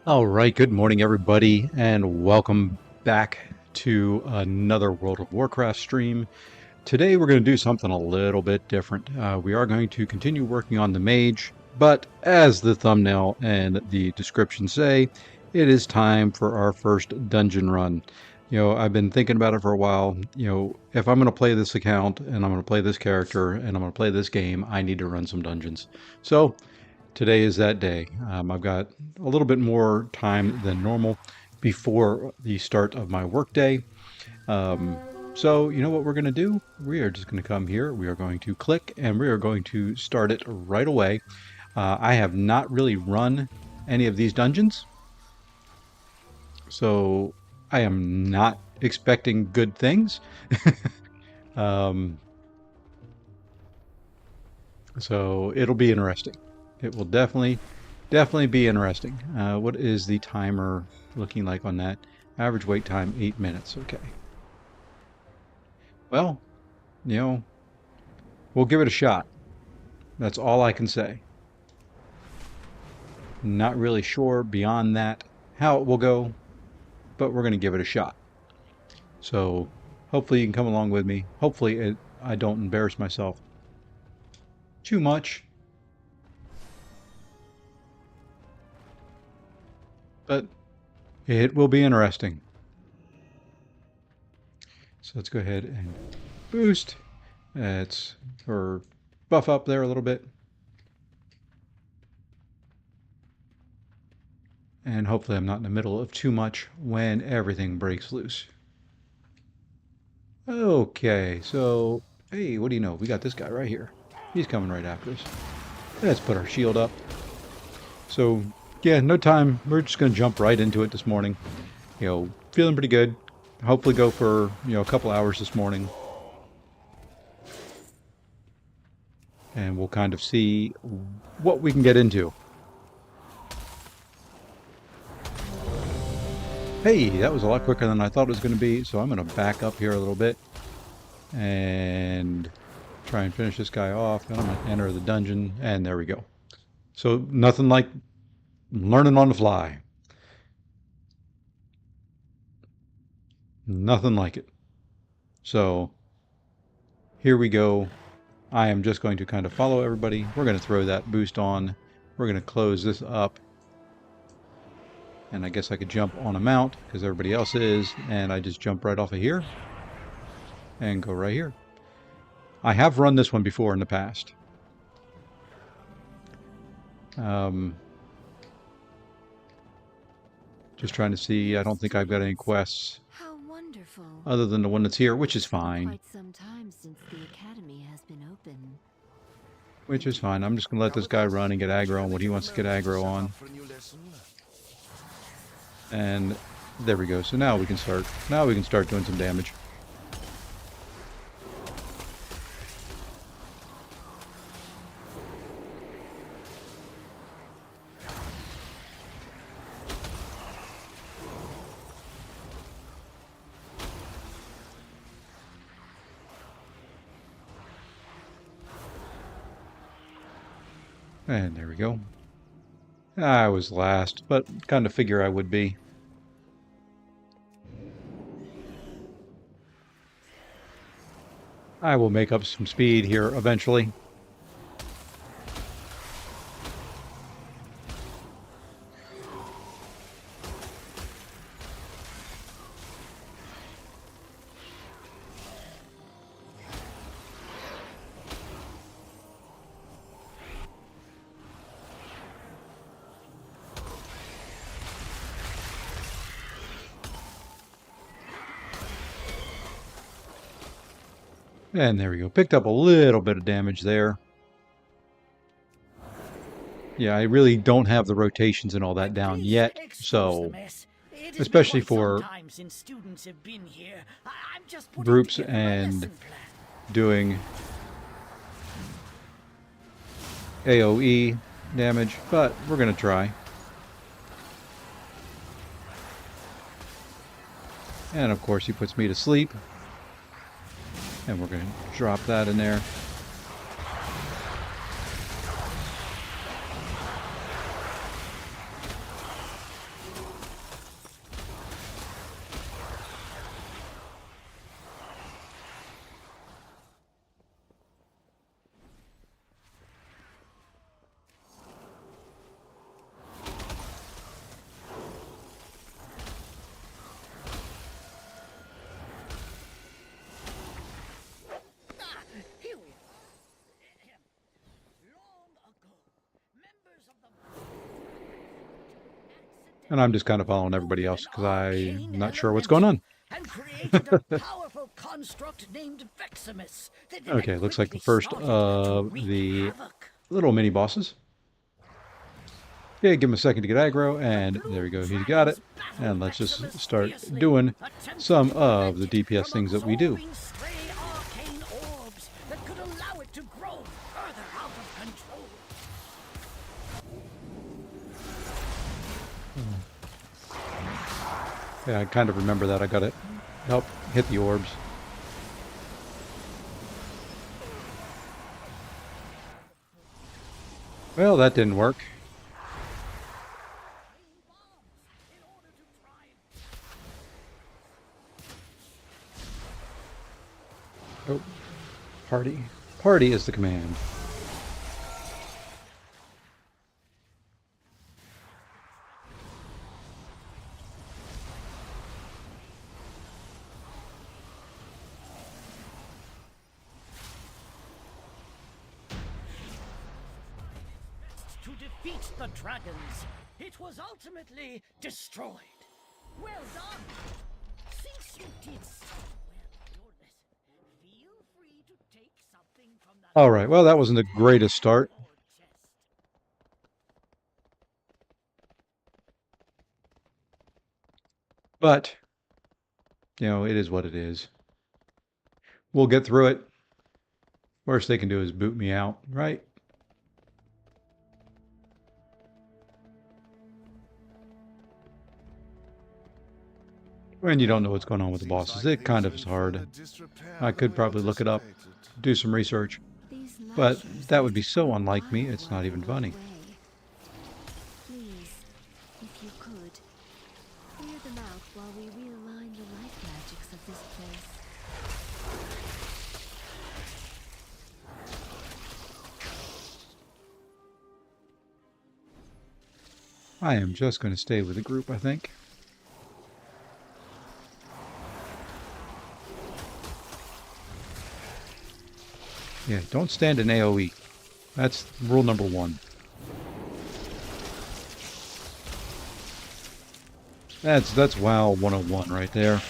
All right, good morning, everybody, and welcome back to another World of Warcraft stream. Today, we're going to do something a little bit different. We are going to continue working on the mage, but as the thumbnail and the description say, it is time for our first dungeon run. I've been thinking about it for a while. If I'm going to play this account and I'm going to play this character and I'm going to play this game, I need to run some dungeons. So today is that day. I've got a little bit more time than normal before the start of my workday. So you know what we're going to do? We are just going to come here. We are going to click and we are going to start it right away. I have not really run any of these dungeons, so I am not expecting good things. um, so it'll be interesting. It will definitely be interesting. What is the timer looking like on that? Average wait time, 8 minutes. Okay. Well, you know, we'll give it a shot. That's all I can say. Not really sure beyond that how it will go, but we're going to give it a shot. So hopefully you can come along with me. Hopefully I don't embarrass myself too much, but it will be interesting. So let's go ahead and boost. It's or buff up there a little bit. And hopefully I'm not in the middle of too much when everything breaks loose. Okay, so, hey, what do you know? We got this guy right here. He's coming right after us. Let's put our shield up. So, yeah, no time. We're just going to jump right into it this morning. Feeling pretty good. Hopefully go for, a couple hours this morning. And we'll kind of see what we can get into. Hey, that was a lot quicker than I thought it was going to be, so I'm going to back up here a little bit and try and finish this guy off. Then I'm going to enter the dungeon, and there we go. So nothing like learning on the fly. Nothing like it. So here we go. I am just going to kind of follow everybody. We're going to throw that boost on. We're going to close this up. And I guess I could jump on a mount because everybody else is. And I just jump right off of here and go right here. I have run this one before in the past. Just trying to see. I don't think I've got any quests. How wonderful. Other than the one that's here, which is fine. Quite some time since the academy has been open. Which is fine. I'm just going to let this guy run and get aggro on what he wants to get aggro on. And there we go. So now we can start. Now we can start doing some damage. And there we go. I was last, but kind of figure I would be. I will make up some speed here eventually. And there we go. Picked up a little bit of damage there. Yeah, I really don't have the rotations and all that down yet, so especially for groups and doing AoE damage, but we're going to try. And of course he puts me to sleep. And we're going to drop that in there. And I'm just kind of following everybody else because I'm not sure what's going on. And created a powerful construct named Veximus that Okay, looks like the quickly first started to of wreak the havoc. little mini bosses. Okay, give him a second to get aggro, The and there blue we go, he's got it. dragons battled And let's just Veximus start fiercely, doing attempting some to of prevent the it DPS from things that we do. absorbing stray arcane orbs that could allow it to grow further out of control. Yeah, I kind of remember that. I gotta help hit the orbs. Well, that didn't work. Oh, party. Party is the command. To defeat the dragons, it was ultimately destroyed. Well done! Since you did so well, feel free to take something from that. All right, well, that wasn't the greatest start. But, you know, it is what it is. We'll get through it. Worst they can do is boot me out, right? When you don't know what's going on with the bosses, it kind of is hard. I could probably look it up, do some research, These but lashes that seem would be to so go a unlike me, mile it's while not even they're funny. away. Please, if you could, clear them out while we realign the life magics of this place. I am just going to stay with the group, I think. Yeah, don't stand in AoE. That's rule number one. That's WoW 101 right there.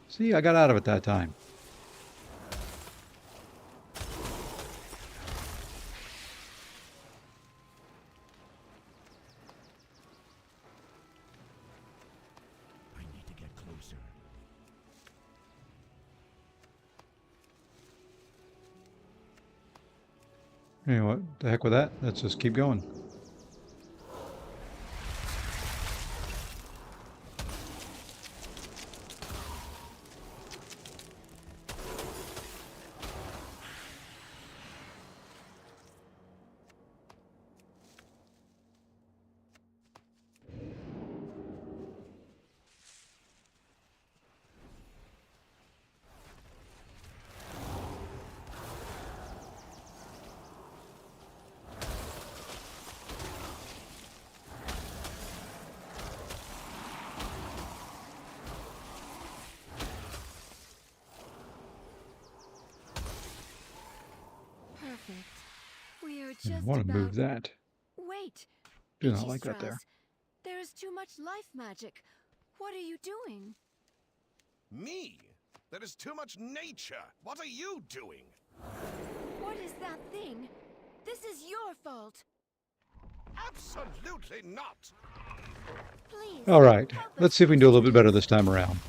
See, I got out of it that time. I need to get closer. You know what? The heck with that. Let's just keep going. Perfect. We are And I just want to about... move that. Wait! Do not like that there. There is too much life magic. What are you doing? Me? There is too much nature. What are you doing? What is that thing? This is your fault. Absolutely not. Please. All right. help us Let's see if we can do a little bit fix better this time around.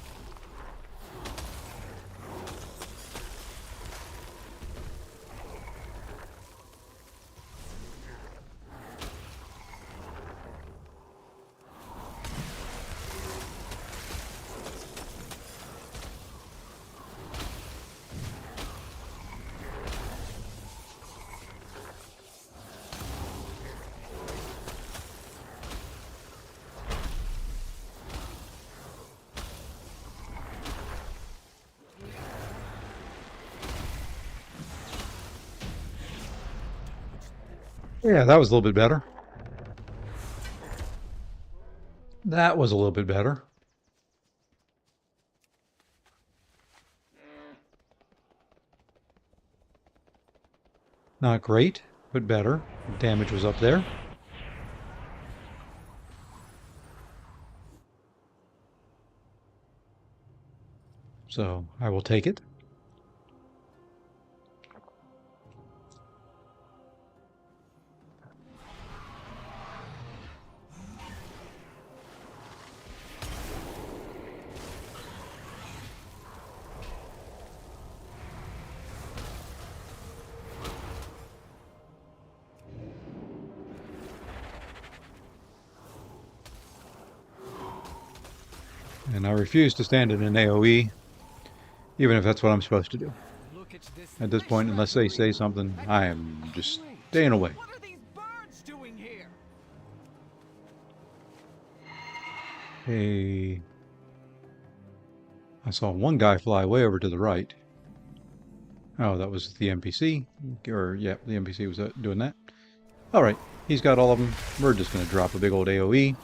Yeah, that was a little bit better. That was a little bit better. Not great, but better. Damage was up there. So I will take it. And I refuse to stand in an AoE, even if that's what I'm supposed to do. At this point, unless they say something, I am just staying away. What are these birds doing here? Hey, I saw one guy fly way over to the right. Oh, that was the NPC. Or, yeah, the NPC was doing that. Alright, he's got all of them. We're just going to drop a big old AoE.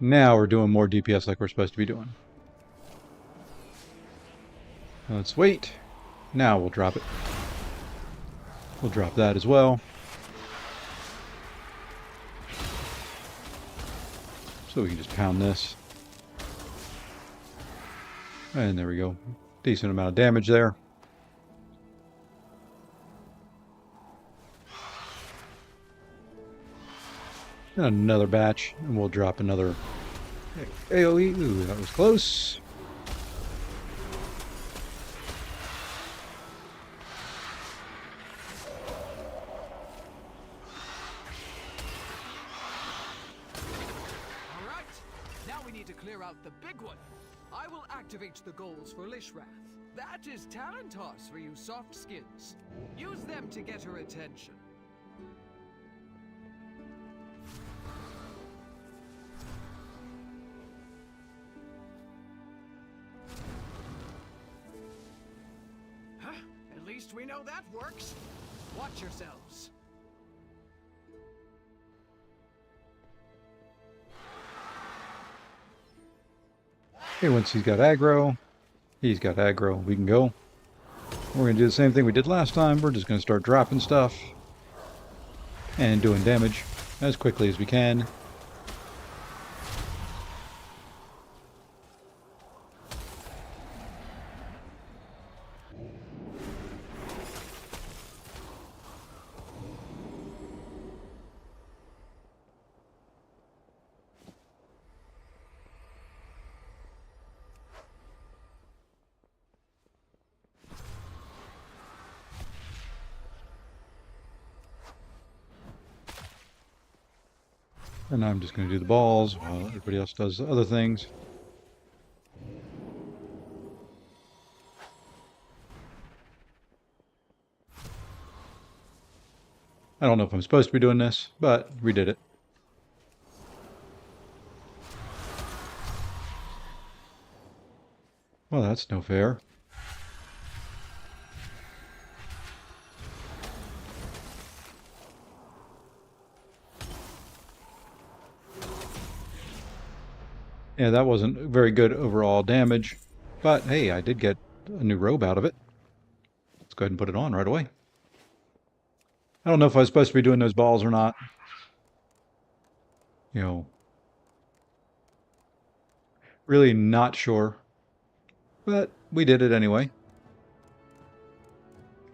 Now we're doing more DPS like we're supposed to be doing. Let's wait. Now we'll drop it. We'll drop that as well. So we can just pound this. And there we go. Decent amount of damage there. And another batch, and we'll drop another AoE. Ooh, that was close. All right, now we need to clear out the big one. I will activate the goals for Lishrath. That is talent toss for you soft skins. Use them to get her attention. Huh? At least we know that works. Watch yourselves. Okay, once he's got aggro, we can go. We're going to do the same thing we did last time. We're just going to start dropping stuff and doing damage as quickly as we can. And I'm just going to do the balls while everybody else does other things. I don't know if I'm supposed to be doing this, but we did it. Well, that's no fair. Yeah, that wasn't very good overall damage, but hey, I did get a new robe out of it. Let's go ahead and put it on right away. I don't know if I was supposed to be doing those balls or not. You know, really not sure, but we did it anyway.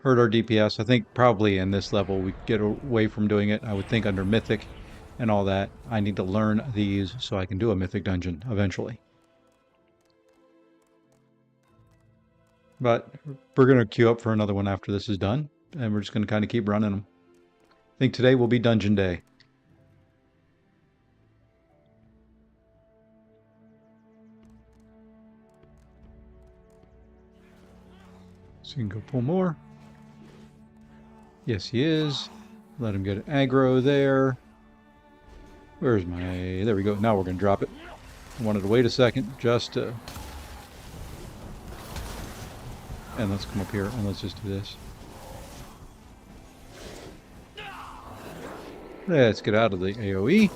Hurt our DPS. I think probably in this level we get away from doing it. I would think under Mythic and all that. I need to learn these so I can do a Mythic dungeon eventually. But we're going to queue up for another one after this is done, and we're just going to kind of keep running them. I think today will be Dungeon Day. So you can go pull more. Yes, he is. Let him get aggro there. Where's my... There we go. Now we're going to drop it. I wanted to wait a second just to... And let's come up here and let's just do this. Let's get out of the AoE.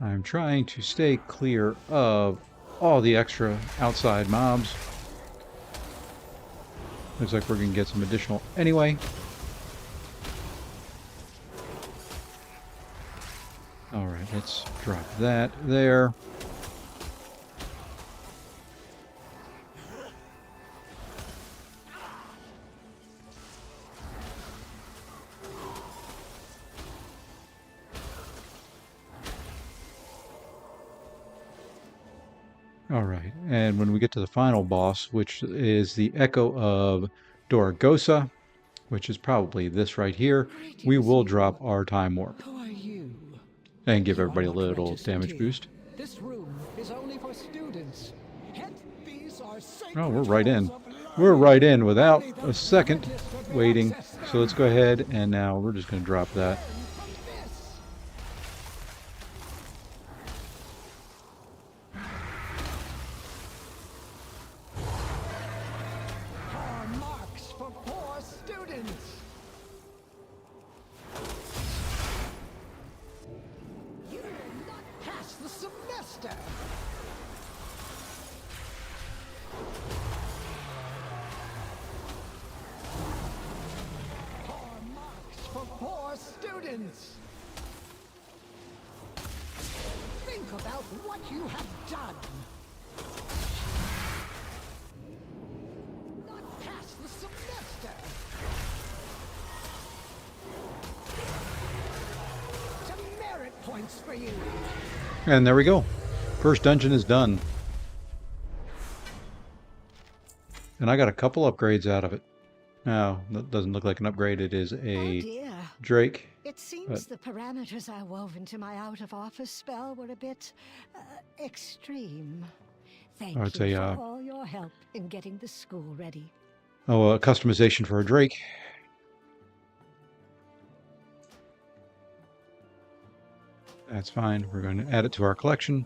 I'm trying to stay clear of all the extra outside mobs. Looks like we're going to get some additional anyway. Alright, let's drop that there. Alright, and when we get to the final boss, which is the Echo of Doragosa, which is probably this right here, we will drop our Time Warp. Who are you? And give You are everybody a not little registered damage here. boost. This room is only for students. Yet these are sacred Oh, we're right in. halls of learning. We're right in without Only the a second privileged will be waiting. accessed So let's go ahead and now we're just going to drop that. from this. Are marks for poor students. You will not pass the semester. Are marks for poor students. Think about what you have done. Not pass the semester. Demerit points for you. And there we go. First dungeon is done. And I got a couple upgrades out of it. Now, that doesn't look like an upgrade. It is Oh a dear. Drake. It seems the parameters I wove into my out-of-office spell were a bit extreme. Thank Oh, it's you a, for all your help in getting the school ready. Oh, a customization for a Drake. That's fine. We're going to add it to our collection.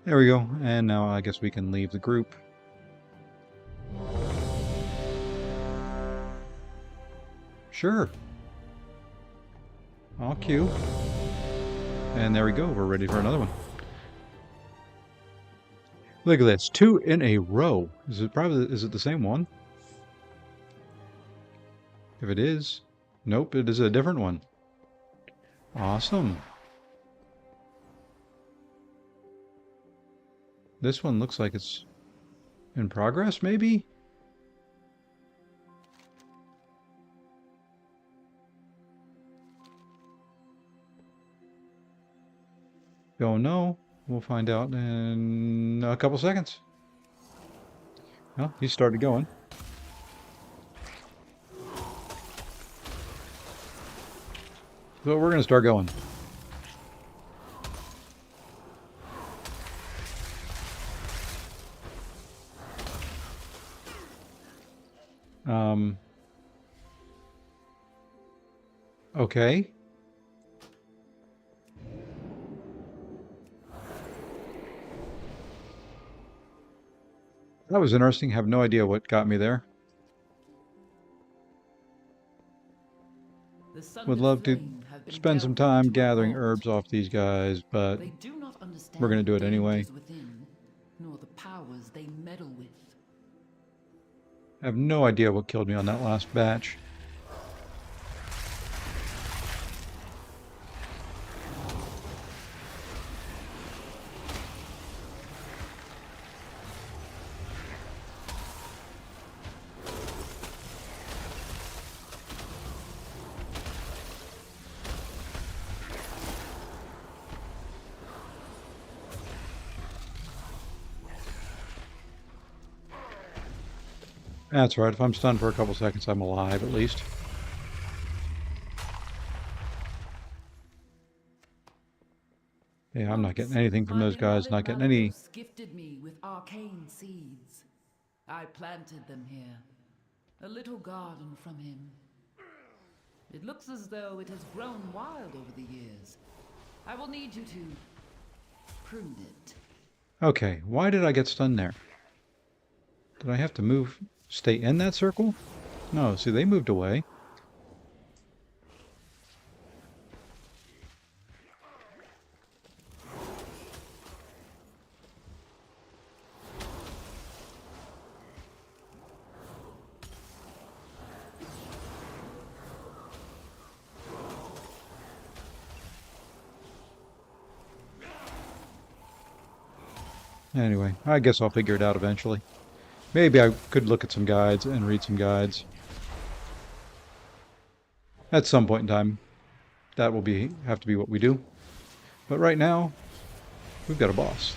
There we go. And now I guess we can leave the group. Sure. All queue. And there we go. We're ready for another one. Look at this. 2 in a row. Is it the same one? If it is, nope, it is a different one. Awesome. This one looks like it's in progress, maybe? Don't know. We'll find out in a couple seconds. Well, he started going. So we're going to start going. Okay. That was interesting. Have no idea what got me there. Would love to spend some time gathering herbs off these guys, but we're going to do it anyway. Nor the powers they meddle with. I have no idea what killed me on that last batch. That's right. If I'm stunned for a couple seconds, I'm alive at least. Yeah, I'm not getting anything from those guys. Not getting any. Gifted me with arcane seeds. I planted them here. A little garden from him. It looks as though it has grown wild over the years. I will need you to prune it. Okay, why did I get stunned there? Did I have to move, stay in that circle? No, see, they moved away. Anyway, I guess I'll figure it out eventually. Maybe I could look at some guides and read some guides. At some point in time, that will have to be what we do. But right now, we've got a boss.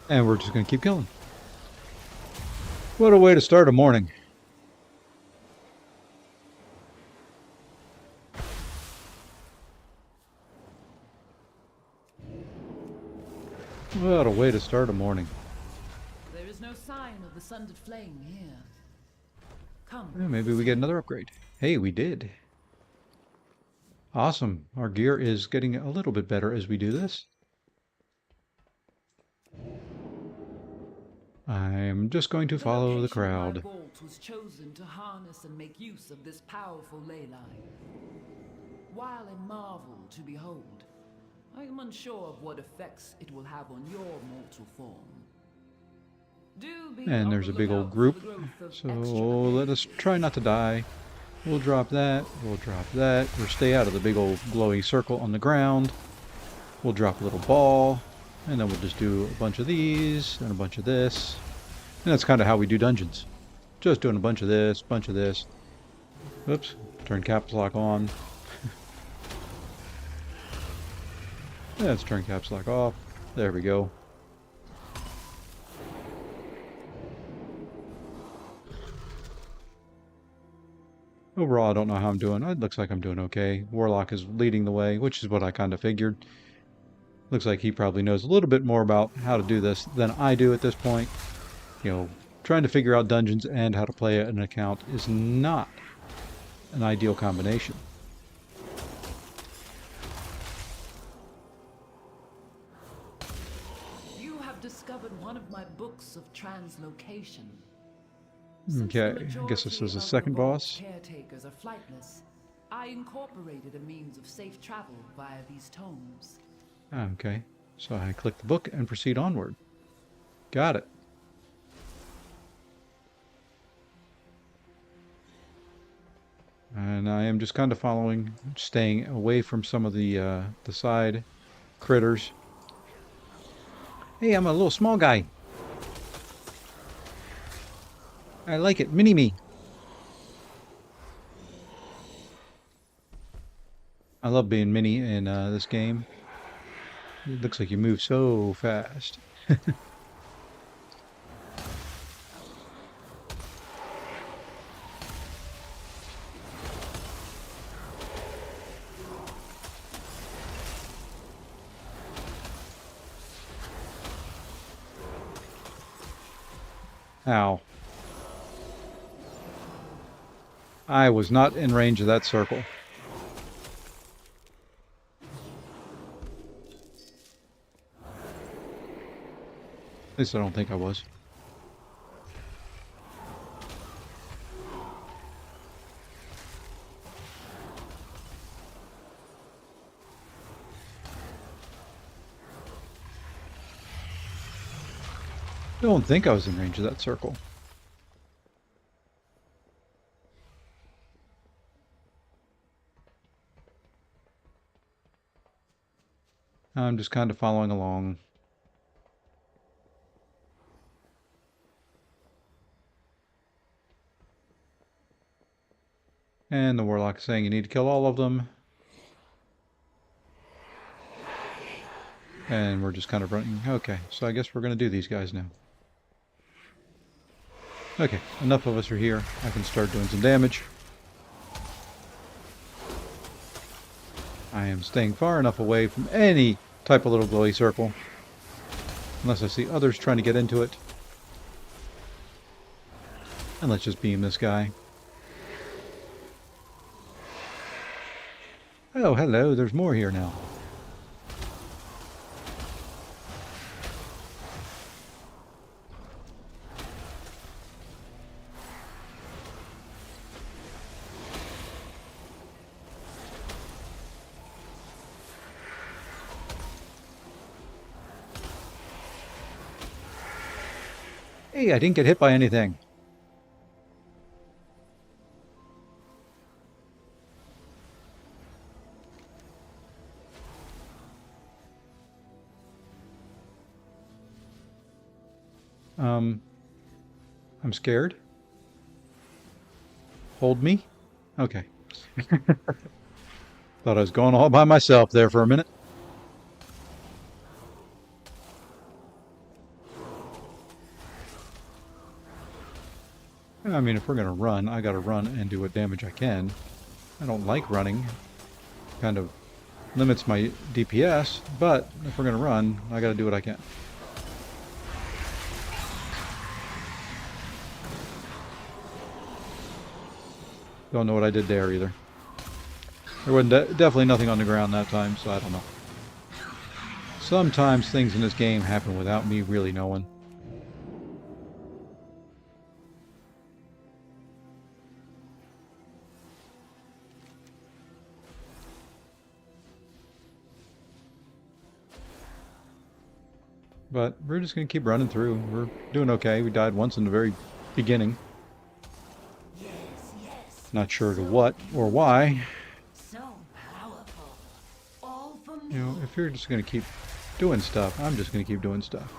And we're just going to keep killing. What a way to start a morning. What a way to start a morning. There is no sign of the sundered flame here. Come. Yeah, maybe we get another upgrade. Hey, we did. Awesome. Our gear is getting a little bit better as we do this. I'm just going to follow the crowd. The vault was chosen to harness and make use of this powerful ley line. While a marvel to behold, I am unsure of what effects it will have on your mortal form. And there's a big old group, so let us try not to die. We'll drop that, we'll drop that. We'll stay out of the big old glowy circle on the ground. We'll drop a little ball, and then we'll just do a bunch of these, and a bunch of this. And that's kind of how we do dungeons. Just doing a bunch of this, bunch of this. Oops, turn caps lock on. Let's turn caps lock off. There we go. Overall, I don't know how I'm doing. It looks like I'm doing okay. Warlock is leading the way, which is what I kind of figured. Looks like he probably knows a little bit more about how to do this than I do at this point. You know, trying to figure out dungeons and how to play an account is not an ideal combination. You have discovered one of my books of translocation. Okay, I guess this is a second boss. Caretakers are flightless. I incorporated a means of safe travel via these tomes. Okay, so I click the book and proceed onward. Got it. And I am just kind of following, staying away from some of the side critters. Hey, I'm a little small guy. I like it. Mini me. I love being mini in this game. It looks like you move so fast. Ow. I was not in range of that circle. At least I don't think I was. I don't think I was in range of that circle. I'm just kind of following along. And the warlock is saying you need to kill all of them. And we're just kind of running. Okay, so I guess we're going to do these guys now. Okay, enough of us are here. I can start doing some damage. I am staying far enough away from any type of little glowy circle. Unless I see others trying to get into it. And let's just beam this guy. Oh, hello, there's more here now. Hey, I didn't get hit by anything. I'm scared. Hold me? Okay. Thought I was going all by myself there for a minute. I mean, if we're going to run, I got to run and do what damage I can. I don't like running. Kind of limits my DPS, but if we're going to run, I got to do what I can. Don't know what I did there either. There wasn't definitely nothing on the ground that time, so I don't know. Sometimes things in this game happen without me really knowing. But we're just going to keep running through. We're doing okay. We died once in the very beginning. Not sure to what or why. So powerful. All for me. You know, if you're just going to keep doing stuff, I'm just going to keep doing stuff.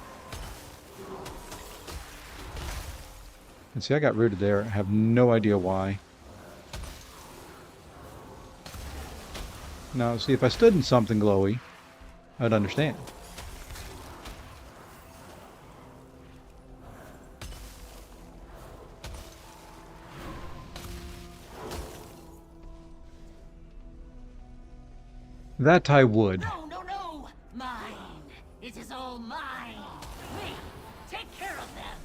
And see, I got rooted there. I have no idea why. Now, see, if I stood in something glowy, I'd understand. That I would. No, no, no! Mine! It is all mine! Me! Take care of them!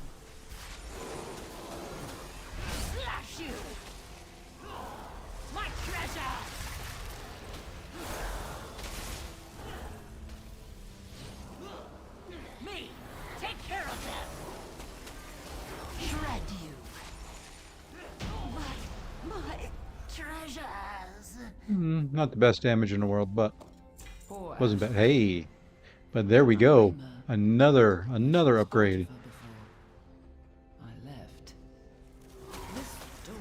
Slash you! My treasure! Me! Take care of them! Shred you! My treasures! Not the best damage in the world, but Poor wasn't bad. Hey, but there we go. Another upgrade. I left. This door.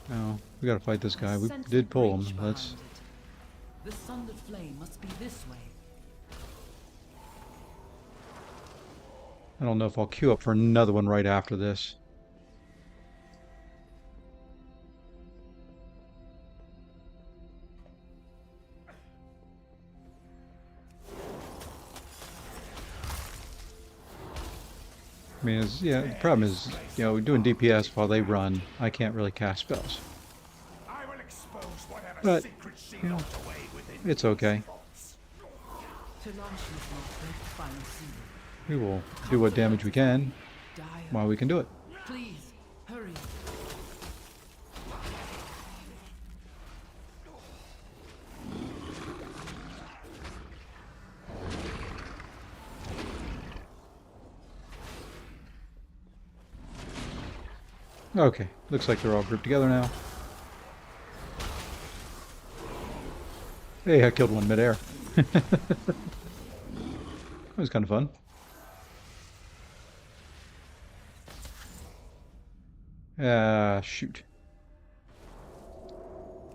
Now we gotta fight this guy. We did pull him. Let's. The sundered flame must be this way. I don't know if I'll queue up for another one right after this. I mean, yeah, the problem is, you know, doing DPS while they run, I can't really cast spells. I will expose whatever But, secrets she you know, locked away within it's okay. To launch with my great final seal. We will do what damage we can Dire. while we can do it. Please, hurry. Okay, looks like they're all grouped together now. Hey, I killed one midair. That was kind of fun. Shoot.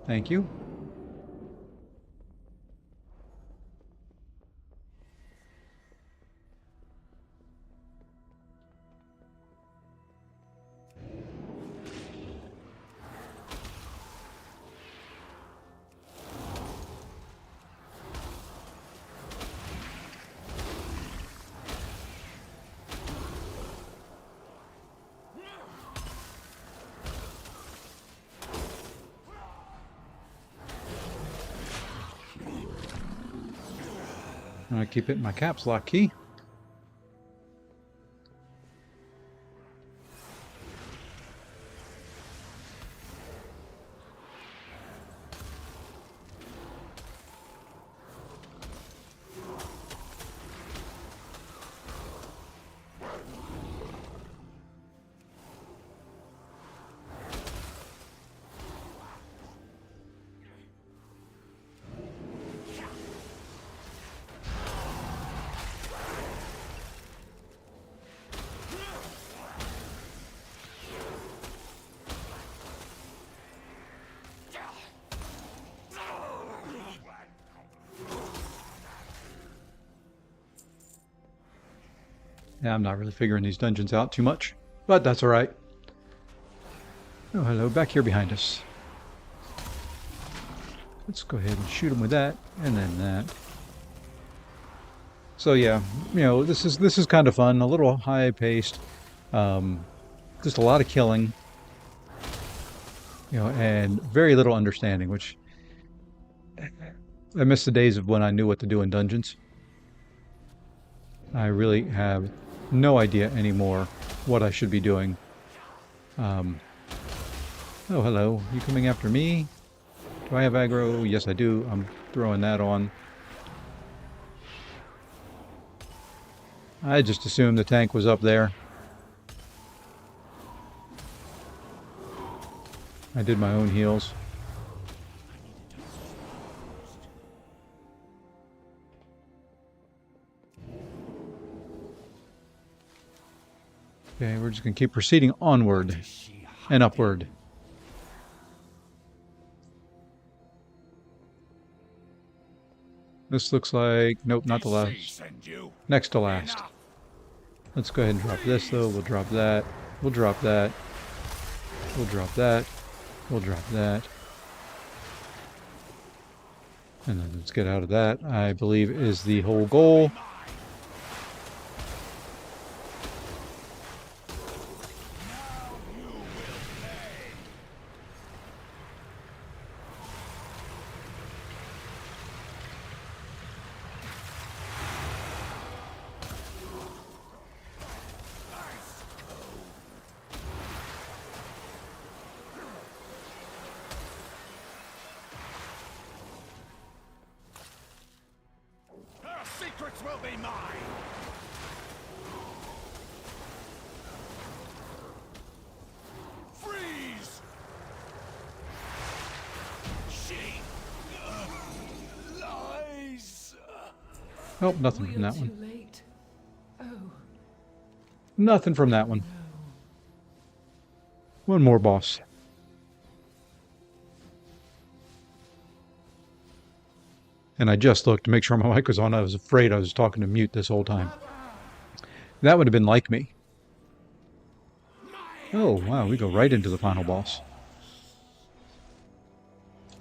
Thank you. I keep hitting my caps lock key. Yeah, I'm not really figuring these dungeons out too much, but that's alright. Oh, hello, back here behind us. Let's go ahead and shoot him with that, and then that. So yeah, you know, this is kind of fun, a little high-paced, just a lot of killing, you know, and very little understanding, which I miss the days of when I knew what to do in dungeons. I really have no idea anymore what I should be doing. Oh, hello. You coming after me? Do I have aggro? Yes, I do. I'm throwing that on. I just assumed the tank was up there. I did my own heals. Okay, we're just going to keep proceeding onward and upward. This looks like... Nope, not the last. Next to last. Let's go ahead and drop this, though. We'll drop that. We'll drop that. We'll drop that. We'll drop that. And then let's get out of that, I believe is the whole goal. Her secrets will be mine! Freeze! She lies! Oh, nothing from We're that one. too late. Oh, Nothing from that one. no. One more boss. And I just looked to make sure my mic was on. I was afraid I was talking to mute this whole time. That would have been like me. Oh, wow, we go right into the final boss.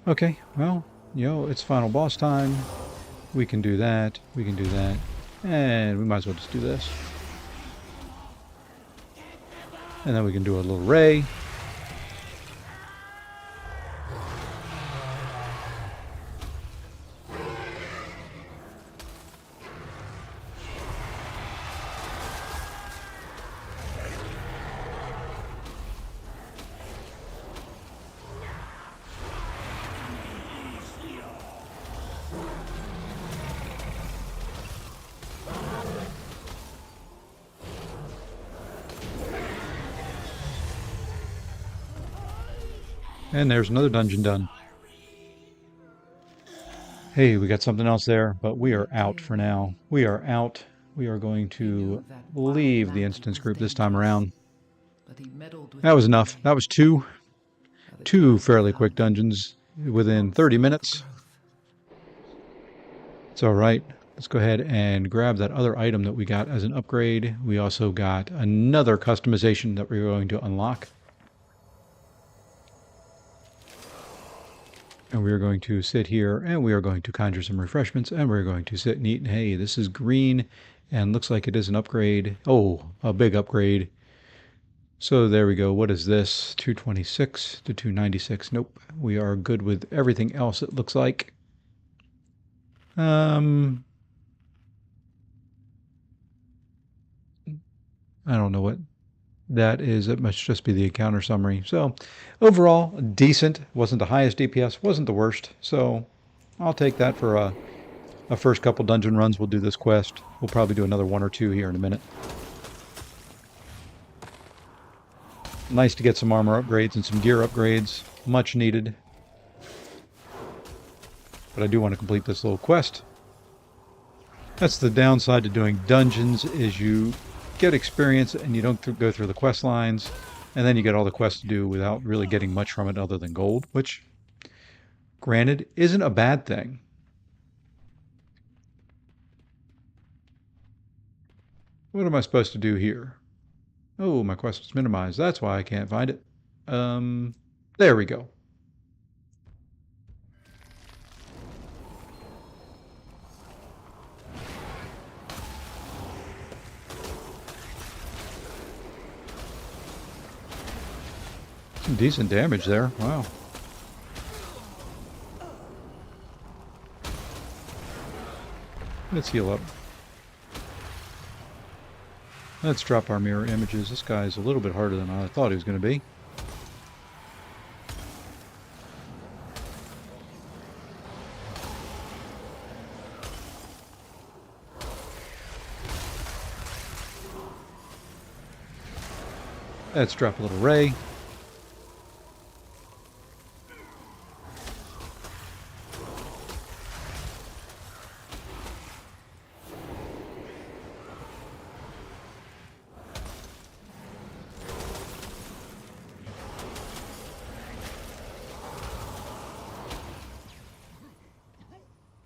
Okay, well, you know, it's final boss time. We can do that. We can do that. And we might as well just do this. And then we can do a little ray. And there's another dungeon done. Hey, we got something else there, but we are out for now. We are out. We are going to leave the instance group this time around. But he meddled with That was the enough. That was two fairly quick dungeons within 30 minutes. It's all right. Let's go ahead and grab that other item that we got as an upgrade. We also got another customization that we're going to unlock. And we are going to sit here and we are going to conjure some refreshments and we're going to sit and eat. And hey, this is green and looks like it is an upgrade. Oh, a big upgrade. So there we go. What is this? 226 to 296. Nope. We are good with everything else, it looks like. I don't know what that is. It must just be the encounter summary. So overall, decent. Wasn't the highest DPS, wasn't the worst. So I'll take that for a first couple dungeon runs. We'll do this quest. We'll probably do another one or two here in a minute. Nice to get some armor upgrades and some gear upgrades. Much needed. But I do want to complete this little quest. That's the downside to doing dungeons, is you get experience and you don't go through the quest lines, and then you get all the quests to do without really getting much from it other than gold, which, granted, isn't a bad thing. What am I supposed to do here? Oh, my quest is minimized. That's why I can't find it. There we go. Some decent damage there. Wow. Let's heal up. Let's drop our mirror images. This guy's a little bit harder than I thought he was going to be. Let's drop a little ray.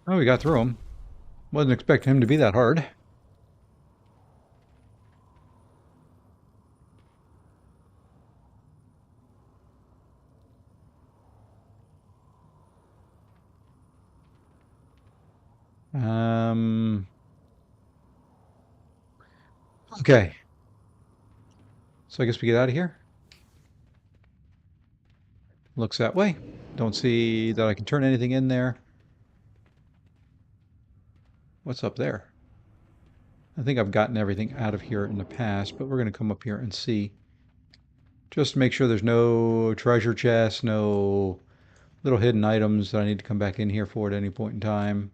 Oh, we got through him. Wasn't expecting him to be that hard. Okay. So I guess we get out of here. Looks that way. Don't see that I can turn anything in there. What's up there? I think I've gotten everything out of here in the past, but we're going to come up here and see. Just to make sure there's no treasure chests, no little hidden items that I need to come back in here for at any point in time.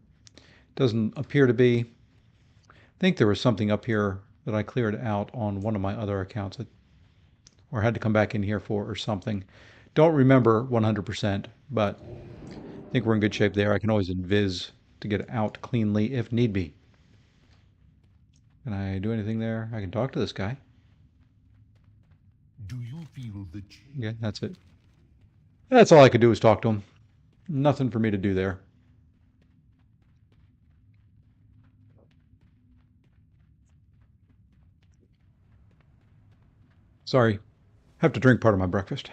Doesn't appear to be. I think there was something up here that I cleared out on one of my other accounts or had to come back in here for or something. Don't remember 100%, but I think we're in good shape there. I can always invis to get out cleanly if need be. Can I do anything there? I can talk to this guy. Do you feel the change? Yeah, that's it. That's all I could do is talk to him. Nothing for me to do there. Sorry. Have to drink part of my breakfast.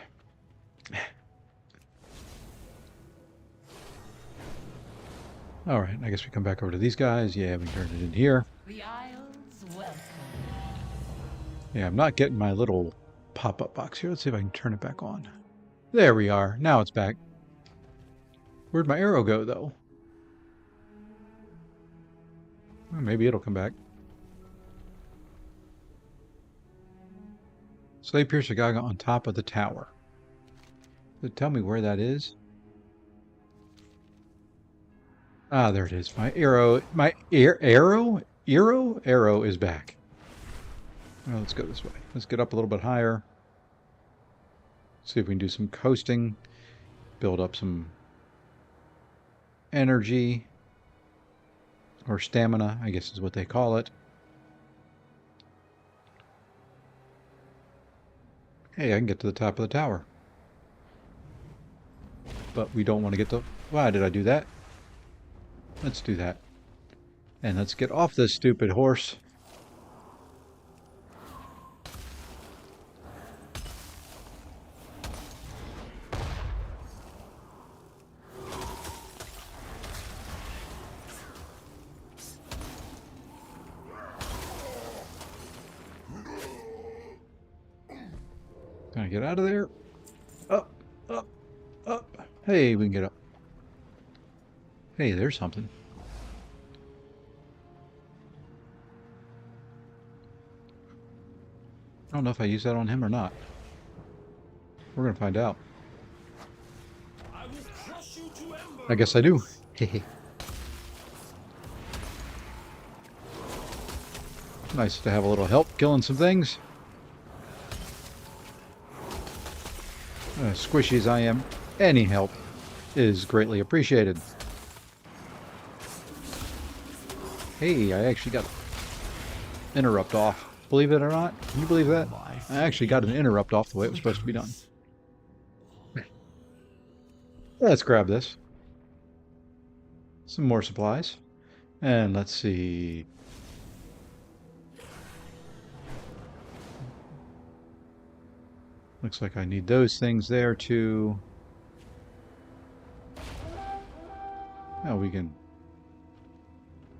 All right, I guess we come back over to these guys. Yeah, we turned it in here. The Isles welcome. Yeah, I'm not getting my little pop-up box here. Let's see if I can turn it back on. There we are. Now it's back. Where'd my arrow go, though? Well, maybe it'll come back. Slay Piercer Gaga on top of the tower. Does it tell me where that is? Ah, there it is. My arrow, arrow is back. Well, let's go this way. Let's get up a little bit higher. See if we can do some coasting. Build up some energy. Or stamina, I guess is what they call it. Hey, I can get to the top of the tower. But we don't want to get to... Why did I do that? Let's do that. And let's get off this stupid horse. Can I get out of there? Up, up, up. Hey, we can get up. Hey, there's something. I don't know if I use that on him or not. We're going to find out. I guess I do. Nice to have a little help killing some things. Squishy as I am, any help is greatly appreciated. Hey, I actually got interrupt off. Believe it or not? Can you believe that? I actually got an interrupt off the way it was supposed to be done. Let's grab this. Some more supplies. And let's see. Looks like I need those things there too. Oh, we can...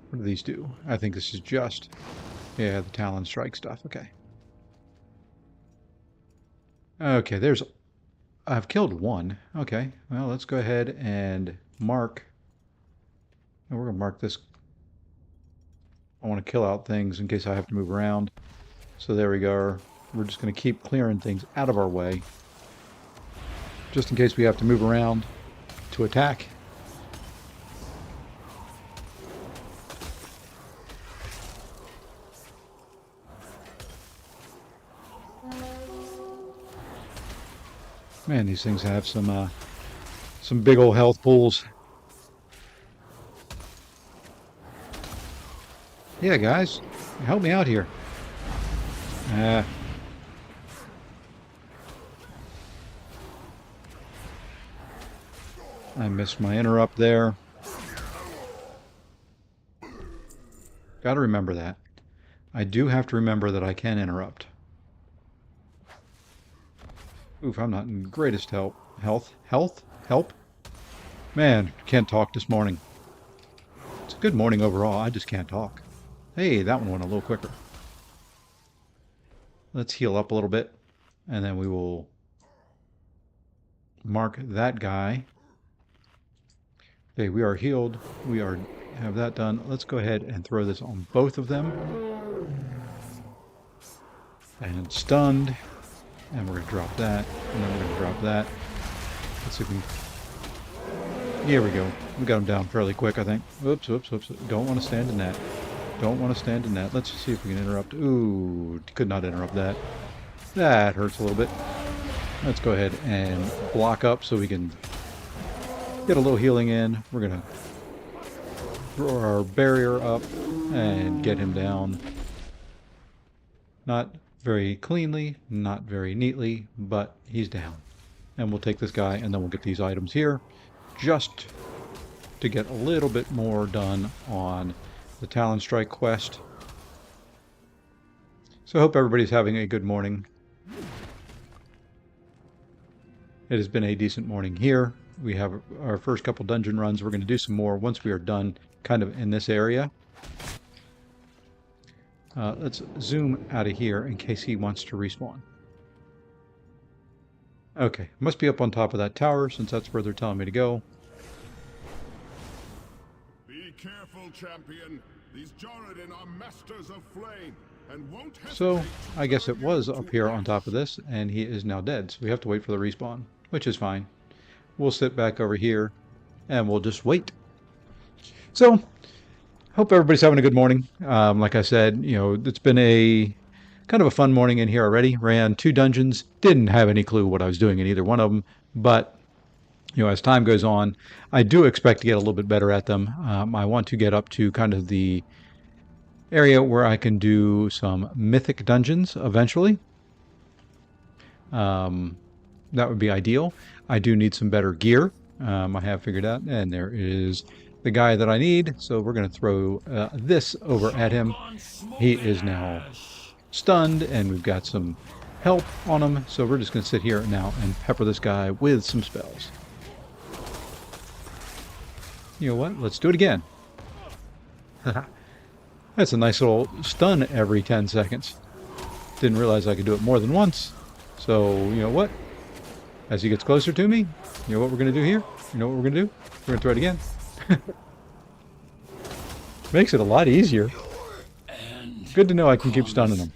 What do these do? I think this is just... Yeah, the Talon Strike stuff. Okay. Okay, there's... I've killed one. Okay, well, let's go ahead and mark... And we're going to mark this... I want to kill out things in case I have to move around. So there we go. We're just going to keep clearing things out of our way. Just in case we have to move around to attack. Man, these things have some big old health pools. Yeah, guys, help me out here. I missed my interrupt there. Got to remember that. I do have to remember that I can interrupt. Oof, I'm not in greatest help. Help? Man, can't talk this morning. It's a good morning overall, I just can't talk. Hey, that one went a little quicker. Let's heal up a little bit, and then we will mark that guy. Okay, we are healed. We have that done. Let's go ahead and throw this on both of them. And stunned. And we're going to drop that. And then we're going to drop that. Let's see if we can... Here we go. We got him down fairly quick, I think. Oops. Don't want to stand in that. Don't want to stand in that. Let's see if we can interrupt. Ooh, could not interrupt that. That hurts a little bit. Let's go ahead and block up so we can get a little healing in. We're going to throw our barrier up and get him down. Not very cleanly, not very neatly, but he's down. And we'll take this guy and then we'll get these items here just to get a little bit more done on the Talon Strike quest. So I hope everybody's having a good morning. It has been a decent morning here. We have our first couple dungeon runs. We're going to do some more once we are done kind of in this area. Let's zoom out of here in case he wants to respawn. Okay, must be up on top of that tower since that's where they're telling me to go. Be careful, champion. These Joradin are masters of flame and won't hesitate. So, I guess it was up here on top of this, and he is now dead. So we have to wait for the respawn, which is fine. We'll sit back over here, and we'll just wait. So, hope everybody's having a good morning. Like I said, you know, it's been a kind of a fun morning in here already. Ran 2 dungeons. Didn't have any clue what I was doing in either one of them, but you know, as time goes on, I do expect to get a little bit better at them. I want to get up to kind of the area where I can do some mythic dungeons eventually. That would be ideal. I do need some better gear. I have figured out, and there is the guy that I need. So we're going to throw this over at him. He is now stunned, and we've got some help on him. So we're just going to sit here now and pepper this guy with some spells. You know what? Let's do it again. That's a nice little stun every 10 seconds. Didn't realize I could do it more than once. So, you know what? As he gets closer to me, you know what we're going to do here? You know what we're going to do? We're going to throw it again. Makes it a lot easier. Good to know I can keep stunning them.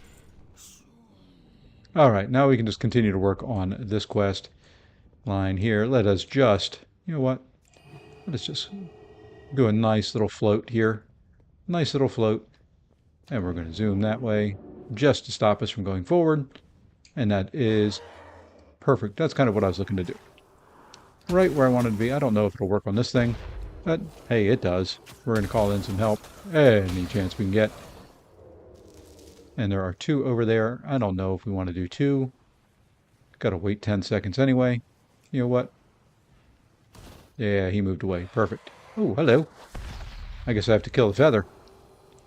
Alright, now we can just continue to work on this quest line here. Let us just, you know what? Let's just do a nice little float here. Nice little float. And we're going to zoom that way just to stop us from going forward. And that is perfect. That's kind of what I was looking to do. Right where I wanted to be. I don't know if it'll work on this thing, but hey, it does. We're going to call in some help any chance we can get. And there are 2 over there. I don't know if we want to do 2. Got to wait 10 seconds anyway. You know what? Yeah, he moved away. Perfect. Oh, hello. I guess I have to kill the feather.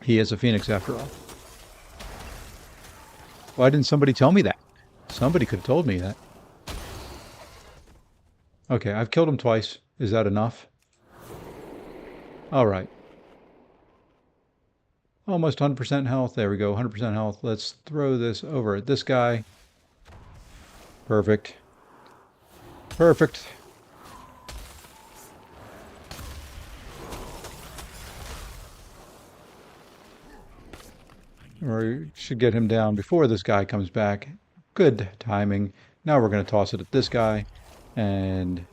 He is a phoenix after all. Why didn't somebody tell me that? Somebody could have told me that. Okay, I've killed him twice. Is that enough? All right. Almost 100% health. There we go, 100% health. Let's throw this over at this guy. Perfect. Perfect. We should get him down before this guy comes back. Good timing. Now we're going to toss it at this guy. And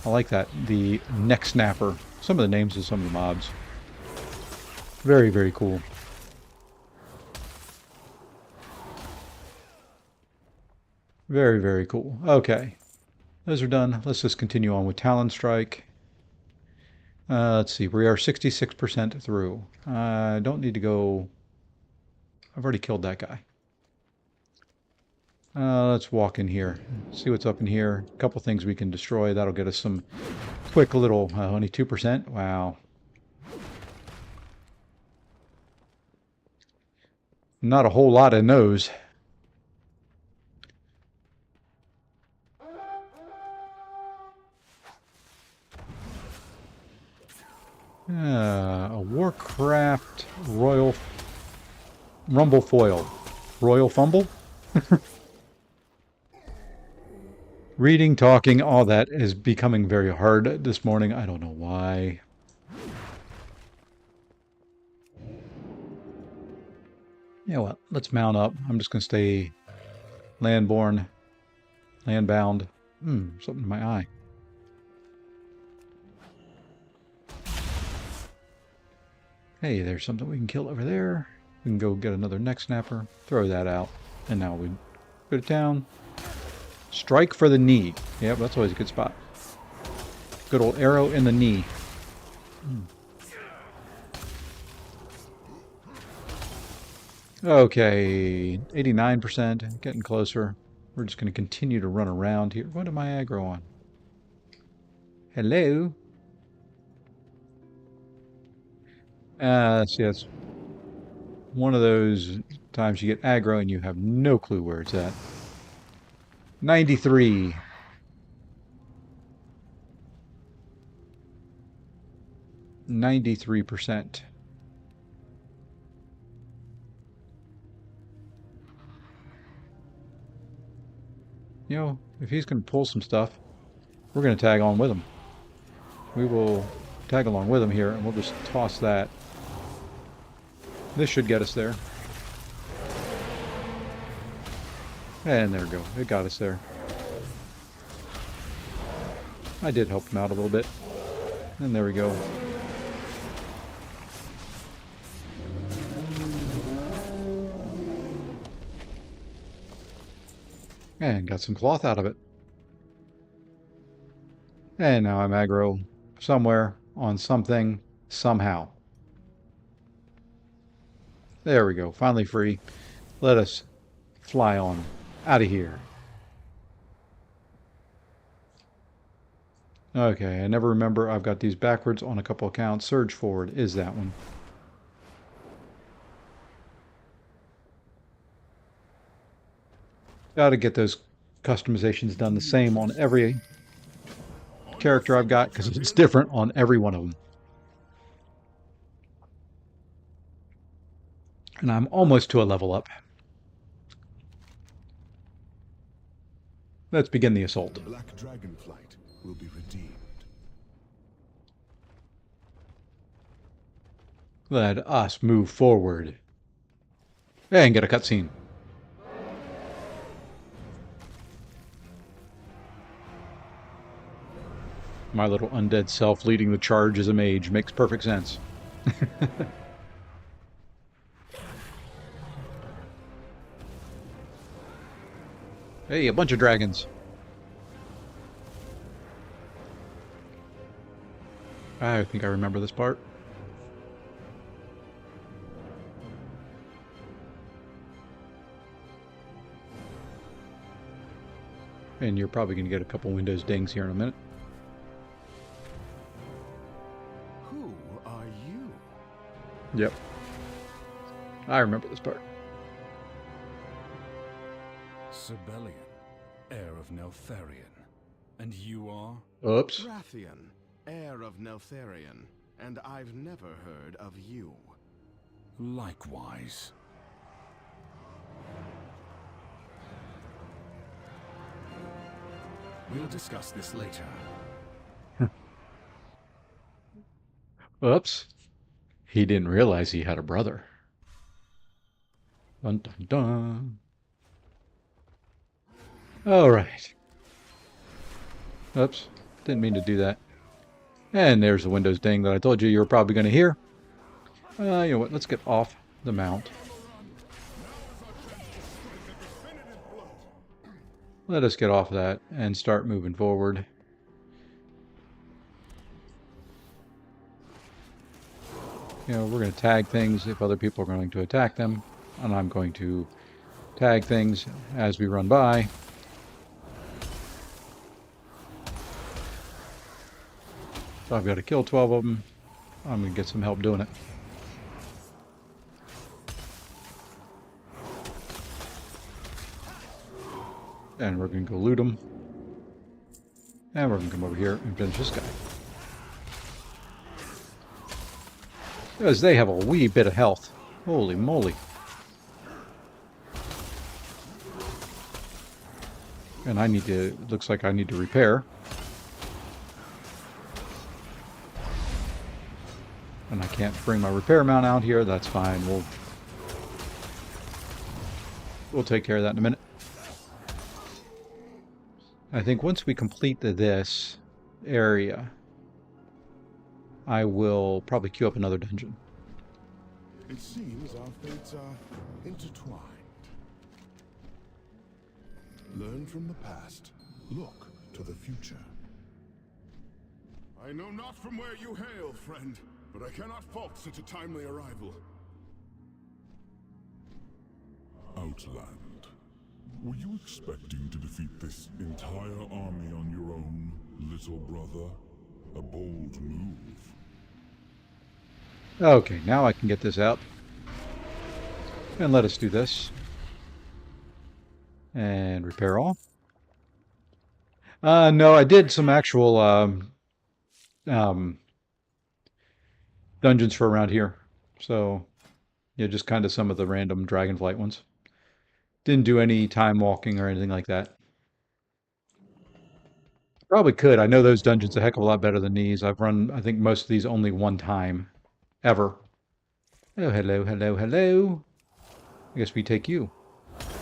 I like that. The neck snapper. Some of the names of some of the mobs. Very, very cool. Very, very cool. Okay. Those are done. Let's just continue on with Talon Strike. Let's see. We are 66% through. I don't need to go... I've already killed that guy. Let's walk in here. See what's up in here. A couple things we can destroy. That'll get us some quick little... only 2%? Wow. Not a whole lot in those. A Warcraft Royal Rumble Foil. Royal Fumble? Reading, talking, all that is becoming very hard this morning. I don't know why. Yeah, well, let's mount up. I'm just going to stay landborn, landbound. Something in my eye. Hey, there's something we can kill over there. We can go get another neck snapper, throw that out, and now we go to town. Strike for the knee. Yep, that's always a good spot. Good old arrow in the knee. Okay, 89%, getting closer. We're just going to continue to run around here. What am I aggro on? Hello? See, that's one of those times you get aggro and you have no clue where it's at. 93. %. You know, if he's going to pull some stuff, we're going to tag on with him. We will tag along with him here, and we'll just toss that. This should get us there. And there we go. It got us there. I did help him out a little bit. And there we go. And got some cloth out of it. And now I'm aggro somewhere on something, somehow. There we go. Finally free. Let us fly on out of here. Okay, I never remember. I've got these backwards on a couple accounts. Surge forward is that one. Got to get those customizations done the same on every character I've got because it's different on every one of them. And I'm almost to a level up. Let's begin the assault. The black dragonflight will be redeemed. Let us move forward. And get a cutscene. My little undead self leading the charge as a mage makes perfect sense. Hey, a bunch of dragons. I think I remember this part. And you're probably going to get a couple Windows dings here in a minute. Who are you? Yep. I remember this part. Sibelian, heir of Neltharion, And you are? Oops. Rathian, heir of Neltharion, and I've never heard of you. Likewise. We'll discuss this later. Oops. He didn't realize he had a brother. Dun dun dun. All right. Oops. Didn't mean to do that. And there's the Windows ding that I told you were probably going to hear. You know what? Let's get off the mount. Let us get off that and start moving forward. You know, we're going to tag things if other people are going to attack them. And I'm going to tag things as we run by. So I've got to kill 12 of them. I'm going to get some help doing it. And we're going to go loot them. And we're going to come over here and finish this guy. Because they have a wee bit of health. Holy moly. And I need to, it looks like I need to repair. And I can't bring my repair mount out here. That's fine. We'll take care of that in a minute. I think once we complete this area, I will probably queue up another dungeon. It seems our fates are intertwined. Learn from the past. Look to the future. I know not from where you hail, friend, but I cannot fault such a timely arrival. Outland. Were you expecting to defeat this entire army on your own, little brother? A bold move. Okay, now I can get this out. And let us do this. And repair all. No, I did some actual dungeons for around here. So, yeah, just kind of some of the random dragonflight ones. Didn't do any time walking or anything like that. Probably could. I know those dungeons a heck of a lot better than these. I've run, I think, most of these only one time. Ever. Oh, hello, hello, hello. I guess we take you.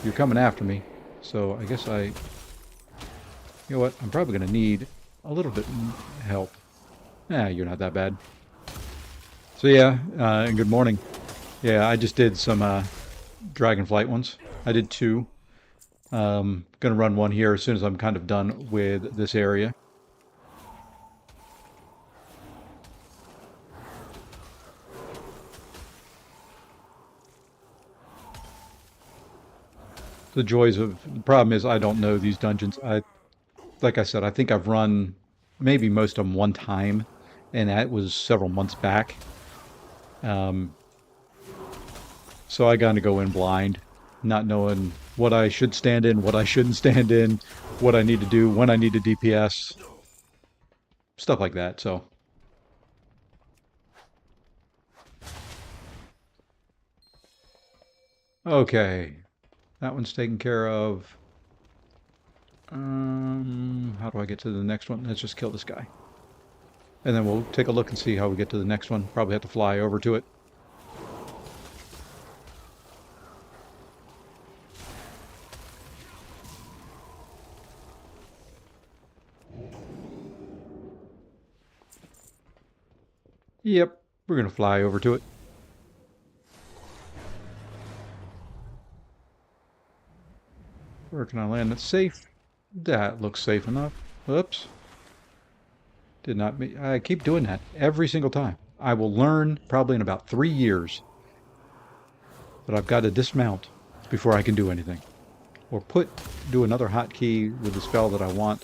You're coming after me. So I guess you know what? I'm probably going to need a little bit help. You're not that bad. So yeah, and good morning. Yeah, I just did some dragonflight ones. I did 2. Gonna run one here as soon as I'm kind of done with this area. The problem is I don't know these dungeons. Like I said, I think I've run maybe most of them one time, and that was several months back. So I got to go in blind, not knowing what I should stand in, what I shouldn't stand in, what I need to do, when I need to DPS, stuff like that. So. Okay. That one's taken care of. How do I get to the next one? Let's just kill this guy. And then we'll take a look and see how we get to the next one. Probably have to fly over to it. Yep, we're going to fly over to it. Where can I land it safe? That looks safe enough. Oops. Did not. I keep doing that every single time. I will learn probably in about 3 years that I've got to dismount before I can do anything. Or do another hotkey with the spell that I want.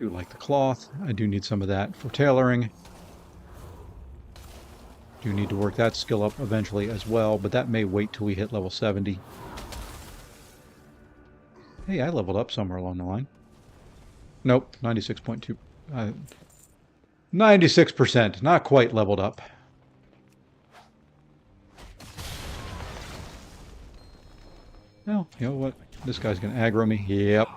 Do like the cloth. I do need some of that for tailoring. Do need to work that skill up eventually as well, but that may wait till we hit level 70. Hey, I leveled up somewhere along the line. Nope, 96.2. 96%, not quite leveled up. Well, you know what? This guy's going to aggro me. Yep.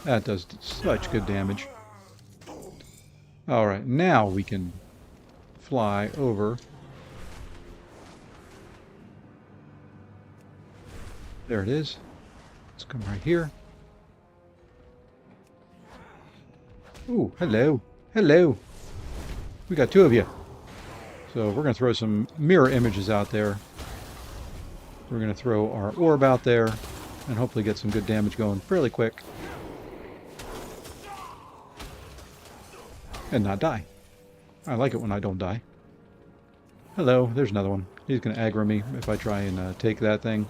That does such good damage. Alright, now we can fly over. There it is. Let's come right here. Ooh, hello. Hello. We got two of you. So we're going to throw some mirror images out there. We're going to throw our orb out there and hopefully get some good damage going fairly quick. And not die. I like it when I don't die. Hello, there's another one. He's going to aggro me if I try and take that thing.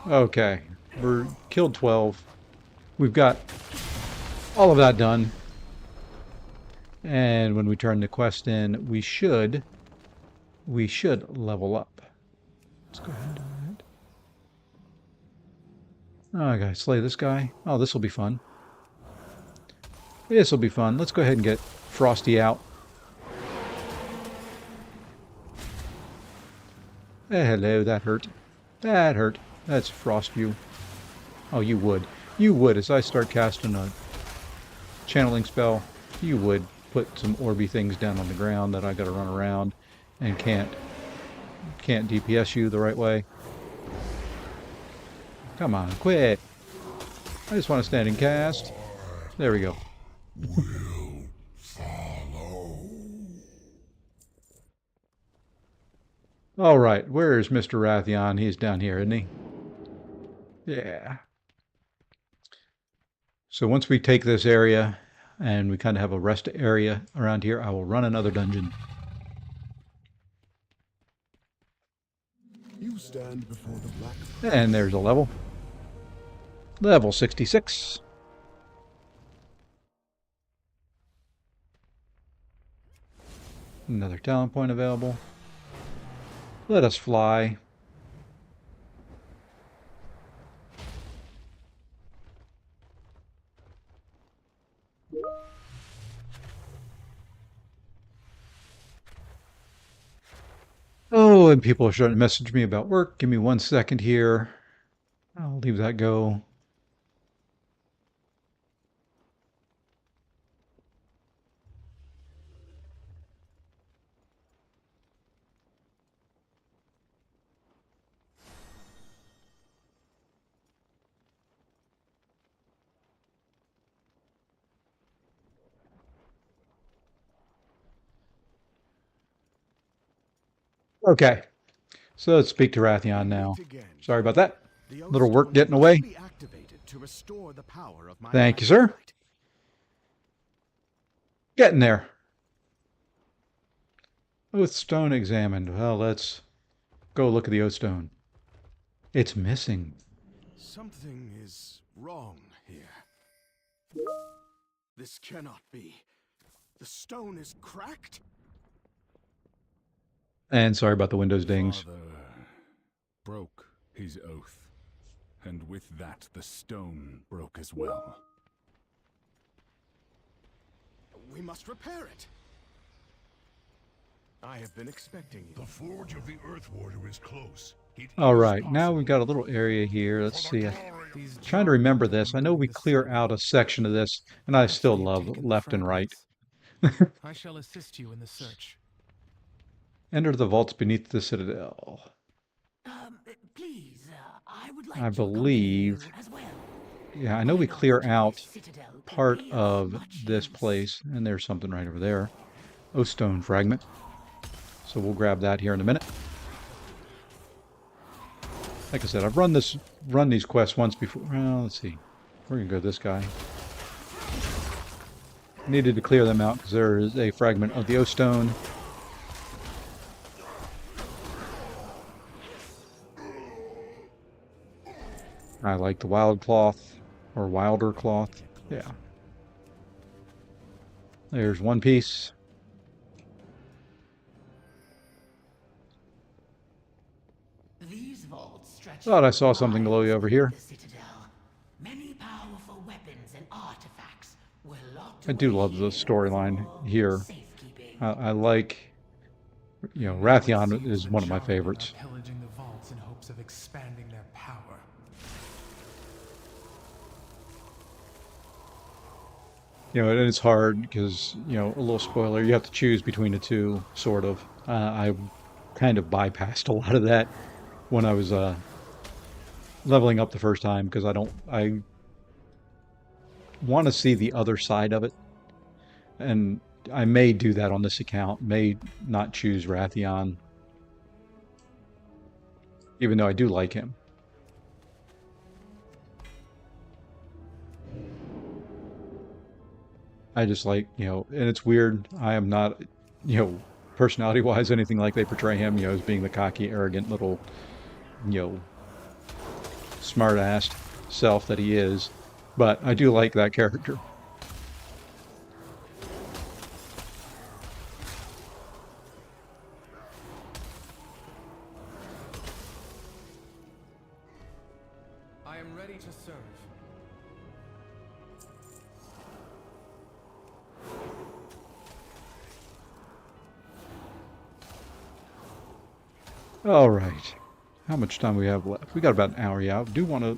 Okay, we're killed 12. We've got all of that done. And when we turn the quest in, we should level up. Let's go ahead and do that. Oh, I gotta slay this guy. Oh, this will be fun. This will be fun. Let's go ahead and get Frosty out. Hello, that hurt. That hurt. That's frost you. Oh, you would. You would. As I start casting a channeling spell, you would put some orby things down on the ground that I gotta run around and can't DPS you the right way. Come on, quit. I just want to stand and cast. There we go. Will follow. Alright, where's Mr. Rathion? He's down here, isn't he? Yeah. So once we take this area and we kind of have a rest area around here, I will run another dungeon. You stand before the black. And there's a level. Level 66. Another talent point available. Let us fly. Oh, and people are starting to message me about work. Give me 1 second here. I'll leave that go. Okay, so let's speak to Rathion now. Sorry about that. Little work getting away. Thank you, sir. Getting there. Oath stone examined. Well, let's go look at the oath stone. It's missing. Something is wrong here. This cannot be. The stone is cracked? And sorry about the Windows dings. Father broke his oath, and with that the stone broke as well. We must repair it. I have been expecting you. The forge of the Earth Warder is close. All right, now we've got a little area here. Let's see. I'm trying to remember this. I know we clear out a section of this, and I still love left and right. I shall assist you in the search. Enter the vaults beneath the citadel. Please, I would like I to believe. accompany you as well. Yeah, I know we clear out Citadel could part be of much this use. place, and there's something right over there. Oh, stone fragment. So we'll grab that here in a minute. Like I said, I've run these quests once before. Well, let's see. We're gonna go this guy. Needed to clear them out because there is a fragment of the O stone. I like the wild cloth Or wilder cloth. Yeah. There's one piece. These vaults stretch Thought I saw something glowy over here. the citadel. Many powerful weapons and artifacts were locked I do away love the storyline here. safekeeping. I like, you know, Raytheon is one of my favorites. Pillaging the vaults in hopes of expanding their power. You know, and it's hard because, you know, a little spoiler, you have to choose between the two, sort of. I kind of bypassed a lot of that when I was leveling up the first time because I want to see the other side of it. And I may do that on this account, may not choose Raytheon, even though I do like him. I just like, you know, and it's weird. I am not, you know, personality-wise, anything like they portray him, you know, as being the cocky, arrogant little, you know, smart-assed self that he is. But I do like that character. I am ready to serve. All right. How much time we have left? We got about an hour, yeah. I do want to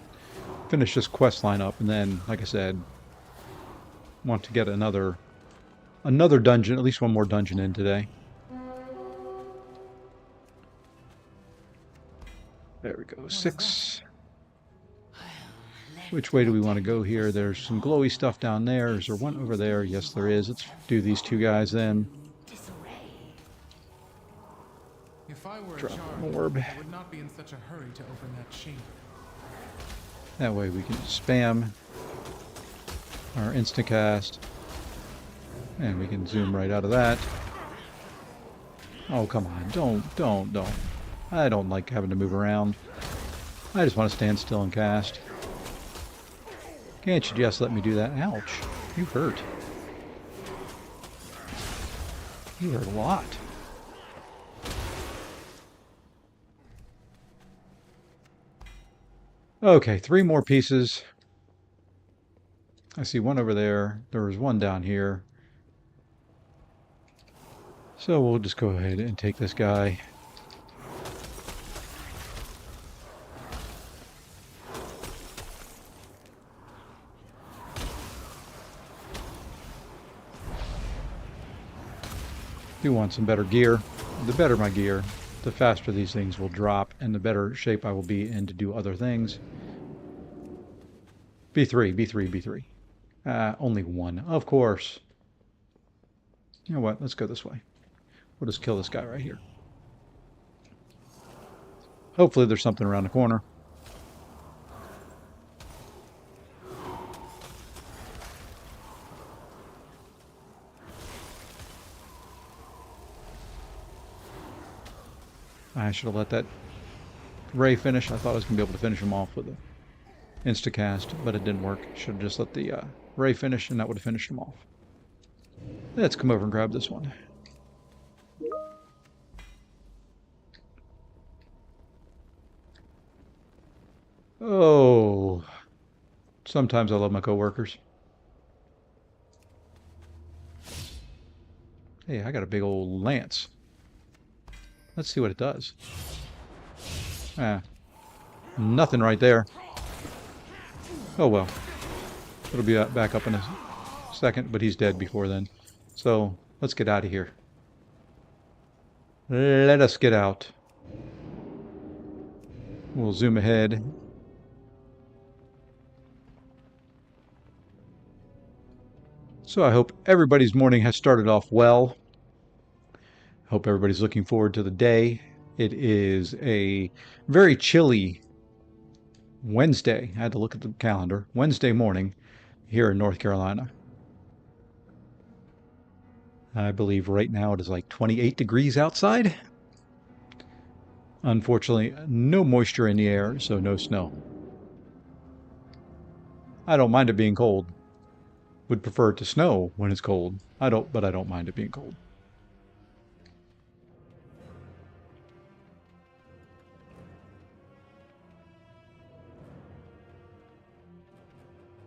finish this quest line up, and then, like I said, want to get another dungeon, at least one more dungeon in today. There we go. 6. Which way do we want to go here? There's some glowy stuff down there. Is there one over there? Yes, there is. Let's do these two guys then. If I were Drop a an charm, orb. I would not be in such a hurry to open that chamber. That way we can spam our instacast. And we can zoom right out of that. Oh, come on. Don't. I don't like having to move around. I just want to stand still and cast. Can't you just let me do that? Ouch. You hurt. You hurt a lot. Okay, 3 more pieces. I see one over there. There was one down here. So we'll just go ahead and take this guy. Do want some better gear. The better my gear, the faster these things will drop, and the better shape I will be in to do other things. B3. Only one, of course. You know what? Let's go this way. We'll just kill this guy right here. Hopefully there's something around the corner. I should have let that ray finish. I thought I was going to be able to finish him off with an instacast, but it didn't work. Should have just let the ray finish, and that would have finished him off. Let's come over and grab this one. Oh, sometimes I love my coworkers. Hey, I got a big old lance. Let's see what it does. Nothing right there. Oh well. It'll be back up in a second, but he's dead before then. So, let's get out of here. Let us get out. We'll zoom ahead. So I hope everybody's morning has started off well. Hope everybody's looking forward to the day. It is a very chilly Wednesday. I had to look at the calendar. Wednesday morning here in North Carolina. I believe right now it is like 28 degrees outside. Unfortunately, no moisture in the air, so no snow. I don't mind it being cold. Would prefer it to snow when it's cold. But I don't mind it being cold.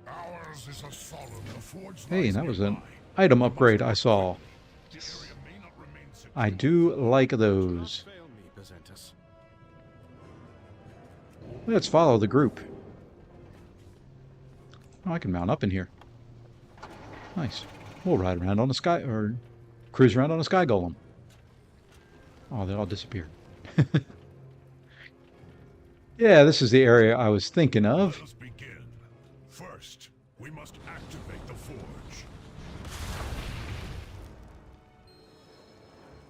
Ours is a solid, the forge Hey, lies that was an nearby. item upgrade I saw. The area may not remain secure. I do like those. Fail me, Besentus. Let's follow the group. Oh, I can mount up in here. Nice. We'll ride around on a sky, or cruise around on a sky golem. Oh, they all disappeared. Yeah, this is the area I was thinking of. Let us begin. First, we must activate the forge.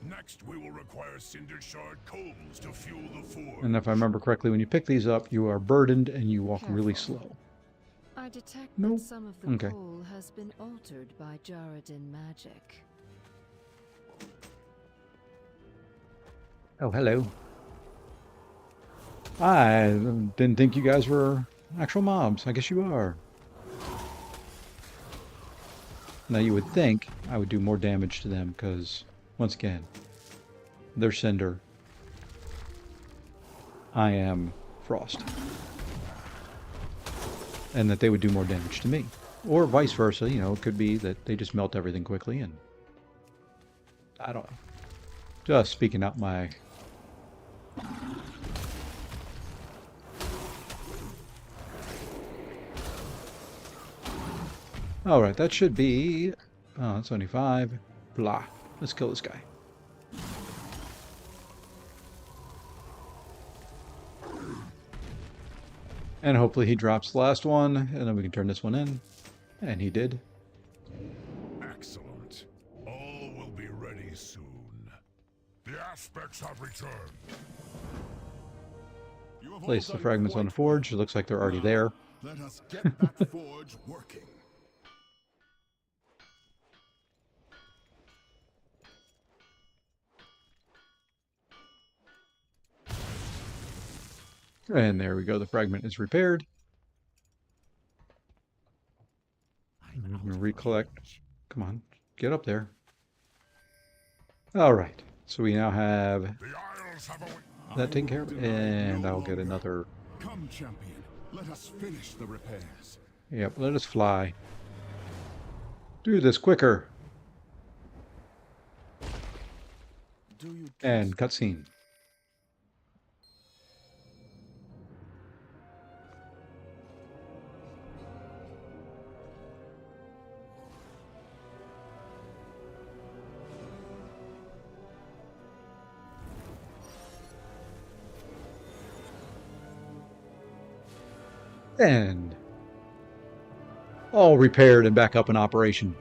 Next, we will require cinder shard coals to fuel the forge. And if I remember correctly, when you pick these up, you are burdened and you walk really slow. I detect Nope. that some of the Okay. coal has been altered by Jaredin magic. Oh, hello. I didn't think you guys were actual mobs. I guess you are. Now you would think I would do more damage to them because, once again, they're cinder. I am frost. And that they would do more damage to me. Or vice versa, you know, it could be that they just melt everything quickly and... I don't know. Just speaking out my... Alright, that should be... Oh, that's only 5. Blah. Let's kill this guy. And hopefully he drops the last one, and then we can turn this one in. And he did. Excellent. All will be ready soon. The aspects have returned. You have all Place the done fragments on the quite forge. It looks like they're already there. well. Let us get that forge working. And there we go. The fragment is repaired. I'm going to recollect. Come on. Get up there. Alright. So we now have The Isles have that taken care of. And I'll get another... Come, champion. Let us finish the repairs. Yep, let us fly. Do this quicker. And cutscene. And all repaired and back up in operation.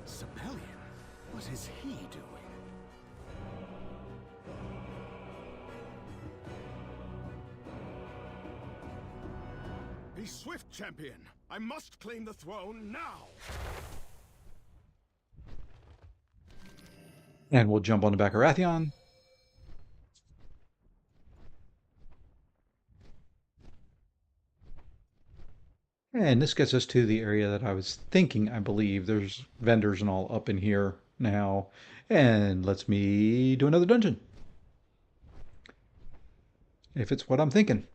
Sibelian? What is he doing? Be swift, champion. I must claim the throne now. And we'll jump on the back of Rathion. And this gets us to the area that I was thinking, I believe. There's vendors and all up in here now. And lets me do another dungeon. If it's what I'm thinking.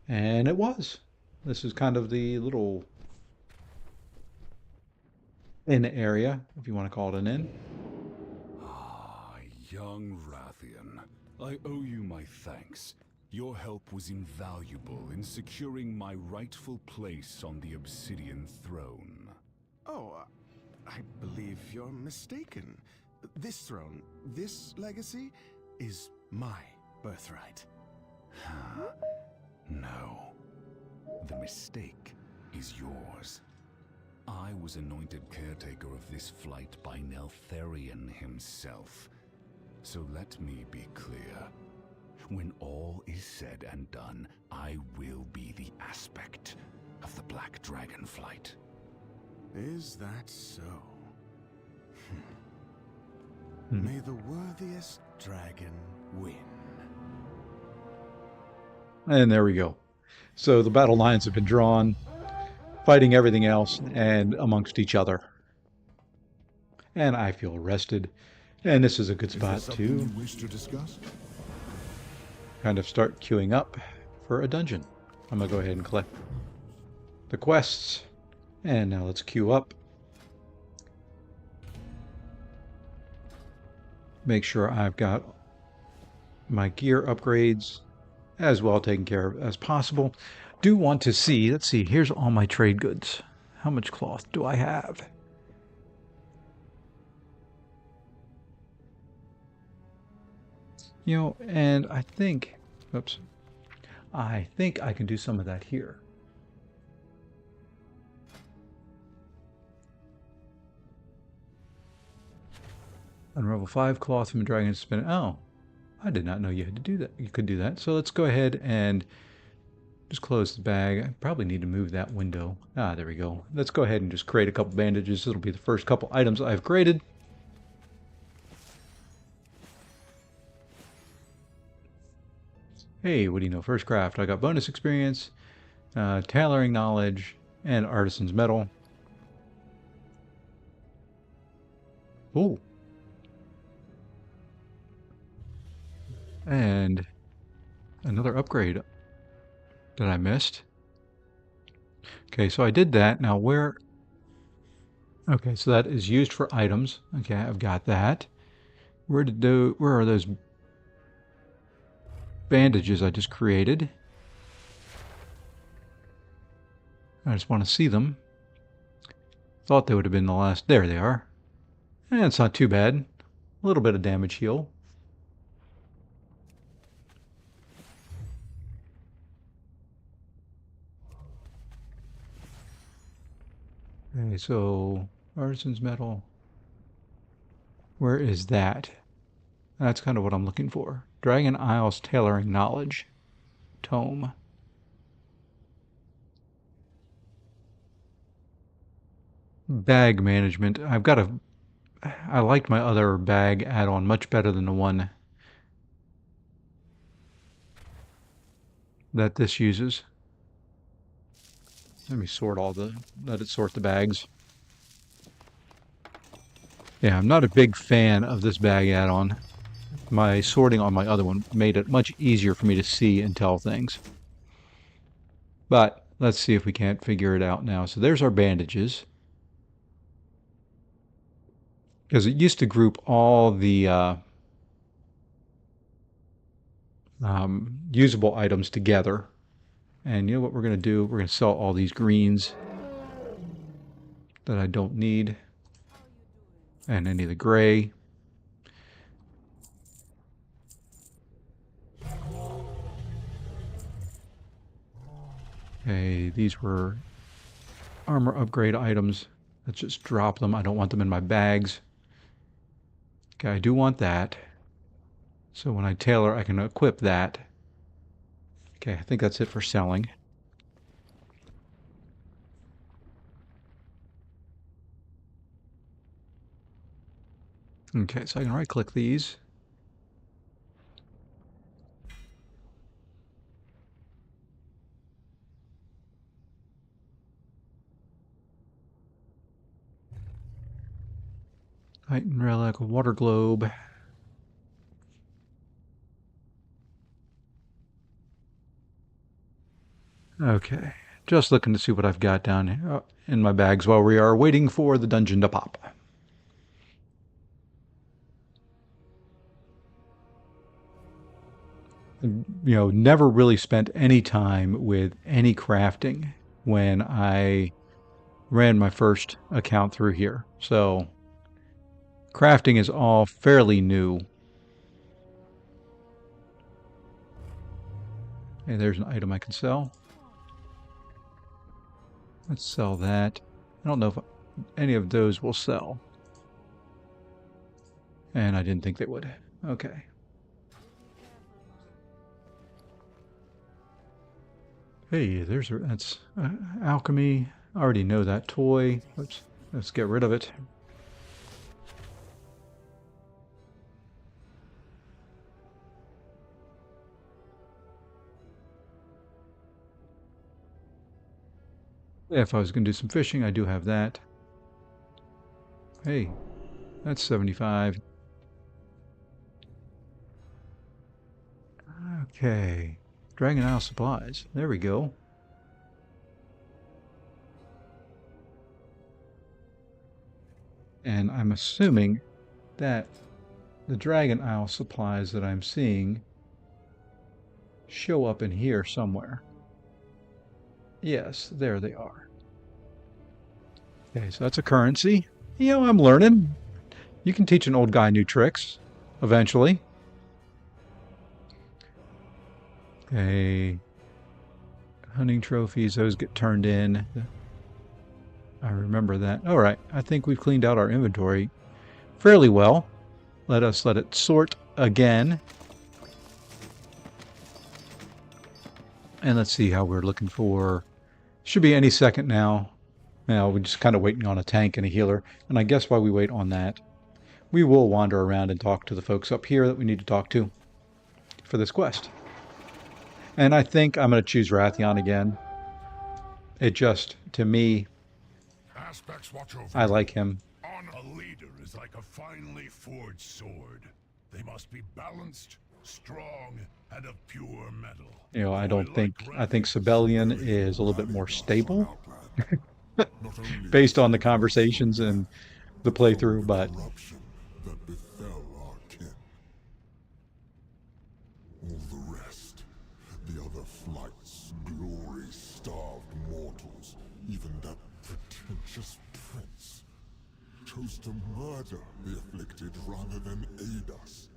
And it was. This is kind of the little inn area, if you want to call it an inn. Ah, young Rathian, I owe you my thanks. Your help was invaluable in securing my rightful place on the Obsidian throne. Oh, I believe you're mistaken. This throne, this legacy, is my birthright. No. The mistake is yours. I was anointed caretaker of this flight by Neltharion himself. So let me be clear. When all is said and done, I will be the aspect of the Black Dragonflight. Is that so? May the worthiest dragon win. And there we go. So the battle lines have been drawn, fighting everything else and amongst each other. And I feel rested. And this is a good spot Is there to something you wish to discuss? kind of start queuing up for a dungeon. I'm going to go ahead and collect the quests. And now let's queue up. Make sure I've got my gear upgrades as well taken care of as possible. Do want to see, let's see, here's all my trade goods. How much cloth do I have? You know, and I think, oops, I think I can do some of that here. Unravel 5 cloth from a dragon spin. Oh, I did not know you had to do that. You could do that. So let's go ahead and just close the bag. I probably need to move that window. Ah, there we go. Let's go ahead and just create a couple bandages. It'll be the first couple items I've created. Hey, what do you know? First craft. I got bonus experience, tailoring knowledge, and artisan's metal. Ooh. And another upgrade that I missed. Okay, so I did that. Now where... Okay, so that is used for items. Okay, I've got that. Where are those bandages I just created? I just want to see them. Thought they would have been the last. There they are. And it's not too bad. A little bit of damage heal. Okay, so artisan's metal. Where is that? That's kind of what I'm looking for. Dragon Isles Tailoring Knowledge Tome. Bag management. I liked my other bag add-on much better than the one that this uses. Let me let it sort the bags. Yeah, I'm not a big fan of this bag add-on. My sorting on my other one made it much easier for me to see and tell things. But let's see if we can't figure it out now. So there's our bandages. Because it used to group all the usable items together. And you know what we're going to do? We're going to sell all these greens that I don't need. And any of the gray. Okay, these were armor upgrade items. Let's just drop them. I don't want them in my bags. Okay, I do want that. So when I tailor, I can equip that. Okay, I think that's it for selling. Okay, so I can right-click these. Titan relic, water globe. Okay, just looking to see what I've got down here in my bags while we are waiting for the dungeon to pop. You know, never really spent any time with any crafting when I ran my first account through here. So crafting is all fairly new. Okay, there's an item I can sell. Let's sell that. I don't know if any of those will sell. And I didn't think they would. Okay. Hey, that's alchemy. I already know that toy. Let's get rid of it. If I was going to do some fishing, I do have that. Hey, that's 75. Okay. Dragon Isle supplies. There we go. And I'm assuming that the Dragon Isle supplies that I'm seeing show up in here somewhere. Yes, there they are. Okay, so that's a currency. You know, I'm learning. You can teach an old guy new tricks eventually. Okay. Hunting trophies, those get turned in. I remember that. All right, I think we've cleaned out our inventory fairly well. Let it sort again. And let's see how we're looking for. Should be any second now. Now we're just kind of waiting on a tank and a healer. And I guess while we wait on that, we will wander around and talk to the folks up here that we need to talk to for this quest. And I think I'm going to choose Rathion again. It just, to me, Aspects watch over I like him. A leader is like a finely forged sword. They must be balanced, strong, and of pure metal. You know, I think Sibelian is a little bit more stable based on the conversations and the playthrough, but That befell our kin. All the rest, the other flights, glory-starved mortals, even that pretentious prince, chose to murder the afflicted rather than aid us.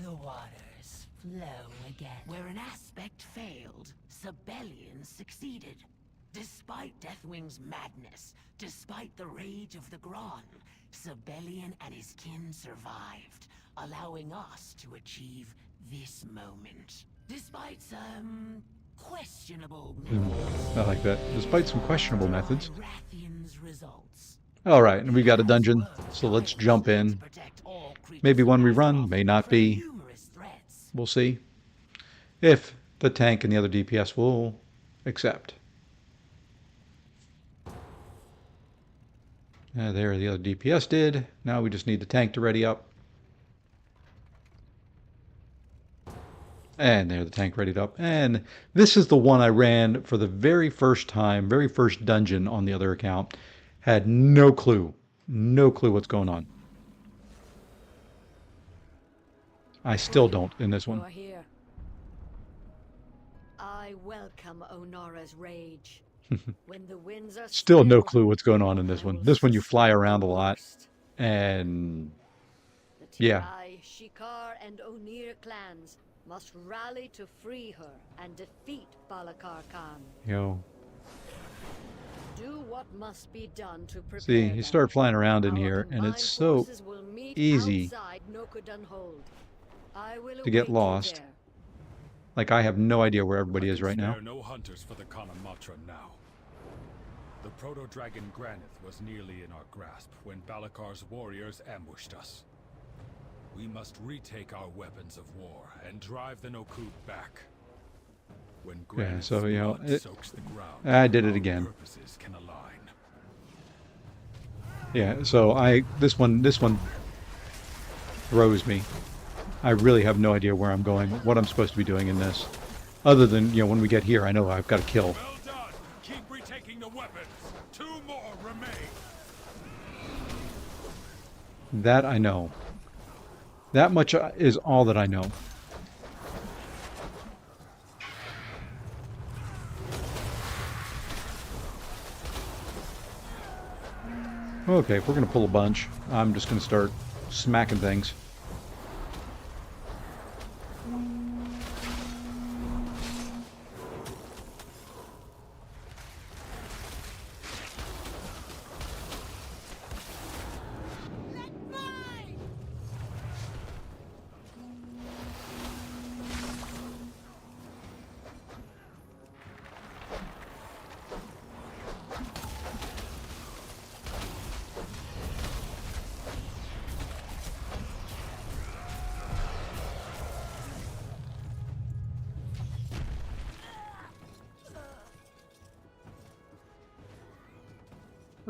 The waters flow again. Where an aspect failed, Sibelian succeeded. Despite Deathwing's madness, despite the rage of the Gron, Sibelian and his kin survived, allowing us to achieve this moment. Despite some questionable methods. I like that. Despite some questionable methods. Rathion's results. All right, and we got a dungeon, so let's jump in. Maybe one we run, may not be. We'll see if the tank and the other DPS will accept. There, the other DPS did. Now we just need the tank to ready up. And there, the tank readied up. And this is the one I ran for the very first time, very first dungeon on the other account. Had no clue what's going on. I still don't in this one. You're here. I welcome Onara's rage. When the winds are Still no clue what's going on in this one. This one you fly around a lot. And yeah. The Shikar and Onir clans must rally to free her and defeat Balakar Khan. You know, Do what must be done to prepare see, you them. start flying around in Our here, and combined it's so forces will meet easy outside Nokodan Hold. I will to get await you lost. there. Like, I have no idea where everybody is right now. There are no hunters for the Kanamatra now. The proto-dragon Granith was nearly in our grasp when Balakar's warriors ambushed us. We must retake our weapons of war and drive the Nokut back. When Yeah, so, you know, blood soaks the ground, I did it our again. purposes can align. Yeah, so this one throws me. I really have no idea where I'm going, what I'm supposed to be doing in this. Other than, you know, when we get here, I know I've got to kill. Well done! Keep retaking the weapons! 2 more remain! That I know. That much is all that I know. Okay, if we're going to pull a bunch, I'm just going to start smacking things.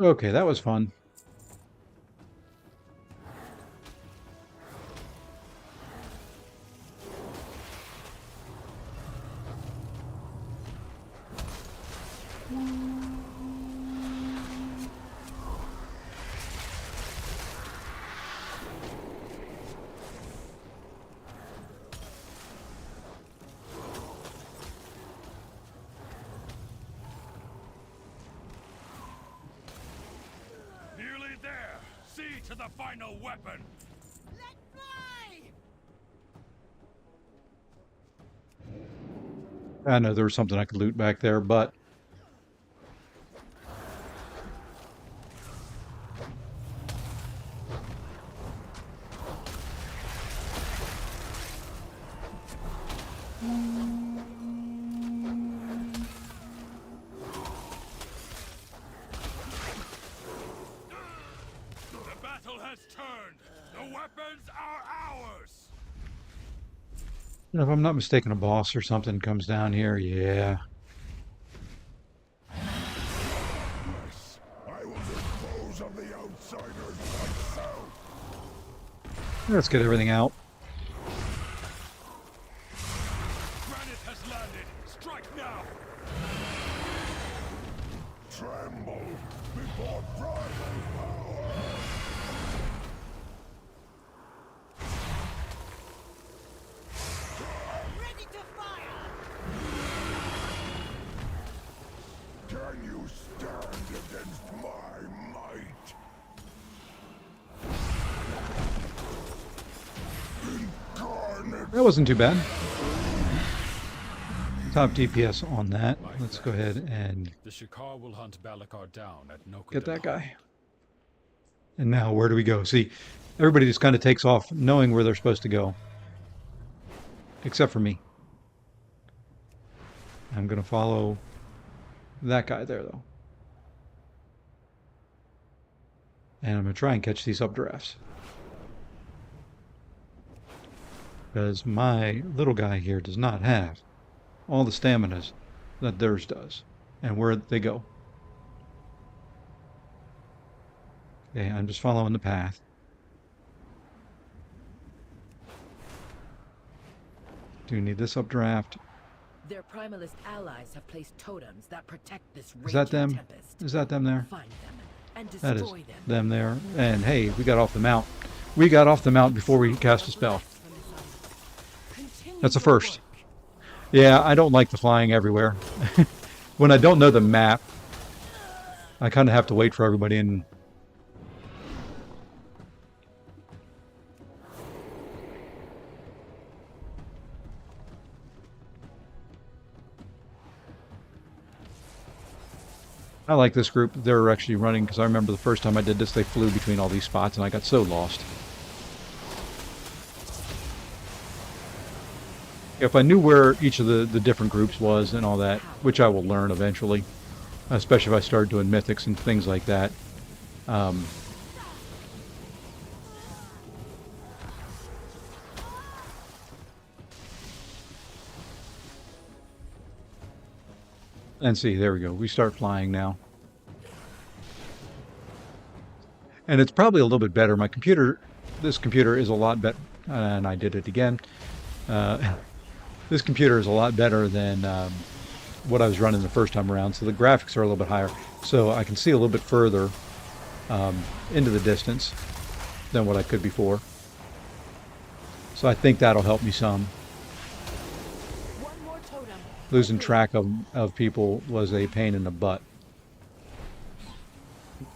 Okay, that was fun. Nearly there! See to the final weapon! Let fly! I know there was something I could loot back there, but The battle has turned! The weapons are ours! if I'm not mistaken, a boss or something comes down here. Yeah. Yes, I will dispose of the outsiders myself. Let's get everything out. Granite has landed! Strike now! Tremble before primal power. Ready to fire! Can you stand against my might? Incarnate. That wasn't too bad. Top DPS on that. Let's go ahead and The Shikar will hunt Balakar down at Nokodan. get that guy. And now, where do we go? See, everybody just kind of takes off knowing where they're supposed to go. Except for me. I'm going to follow that guy there, though. And I'm going to try and catch these updrafts. Because my little guy here does not have all the staminas that theirs does. And where they go. Okay, I'm just following the path. Do you need this updraft? Their primalist allies have placed totems that protect this Is that raging them? tempest. Is that them there? Find them and That is destroy them. them there. And hey, we got off the mount. We got off the mount before we cast a spell. That's a first. Yeah, I don't like the flying everywhere. When I don't know the map, I kind of have to wait for everybody and I like this group. They're actually running because I remember the first time I did this, they flew between all these spots and I got so lost. If I knew where each of the different groups was and all that, which I will learn eventually, especially if I start doing mythics and things like that. And see, there we go. We start flying now. And it's probably a little bit better. My computer, this computer is a lot better, and I did it again. This computer is a lot better than what I was running the first time around, so the graphics are a little bit higher. So I can see a little bit further into the distance than what I could before. So I think that'll help me some. Losing track of people was a pain in the butt.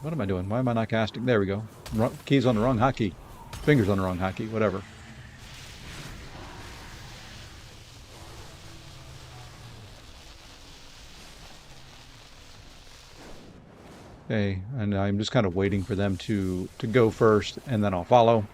What am I doing? Why am I not casting? There we go. Keys on the wrong hotkey. Fingers on the wrong hotkey. Whatever. Okay, and I'm just kind of waiting for them to go first, and then I'll follow.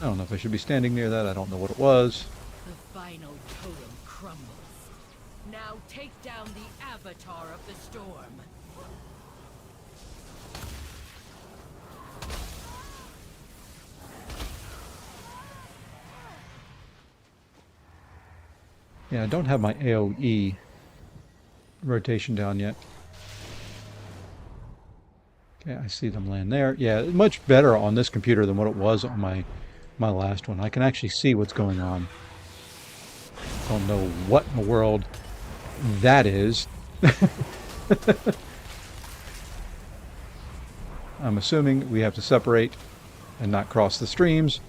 I don't know if I should be standing near that. I don't know what it was. The final totem crumbles. Now take down the avatar of the storm. Yeah, I don't have my AoE rotation down yet. Okay, I see them land there. Yeah, much better on this computer than what it was on my last one. I can actually see what's going on. Don't know what in the world that is. I'm assuming we have to separate and not cross the streams.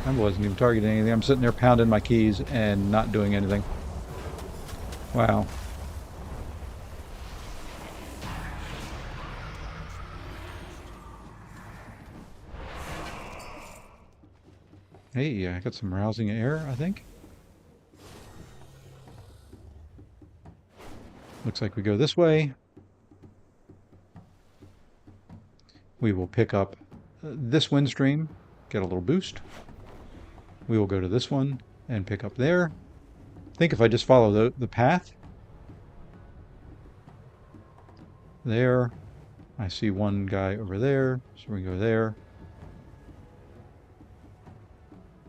I wasn't even targeting anything. I'm sitting there pounding my keys and not doing anything. Wow. Hey, I got some rousing air, I think. Looks like we go this way. We will pick up this wind stream, get a little boost. We will go to this one and pick up there. I think if I just follow the path. There. I see one guy over there, so we go there.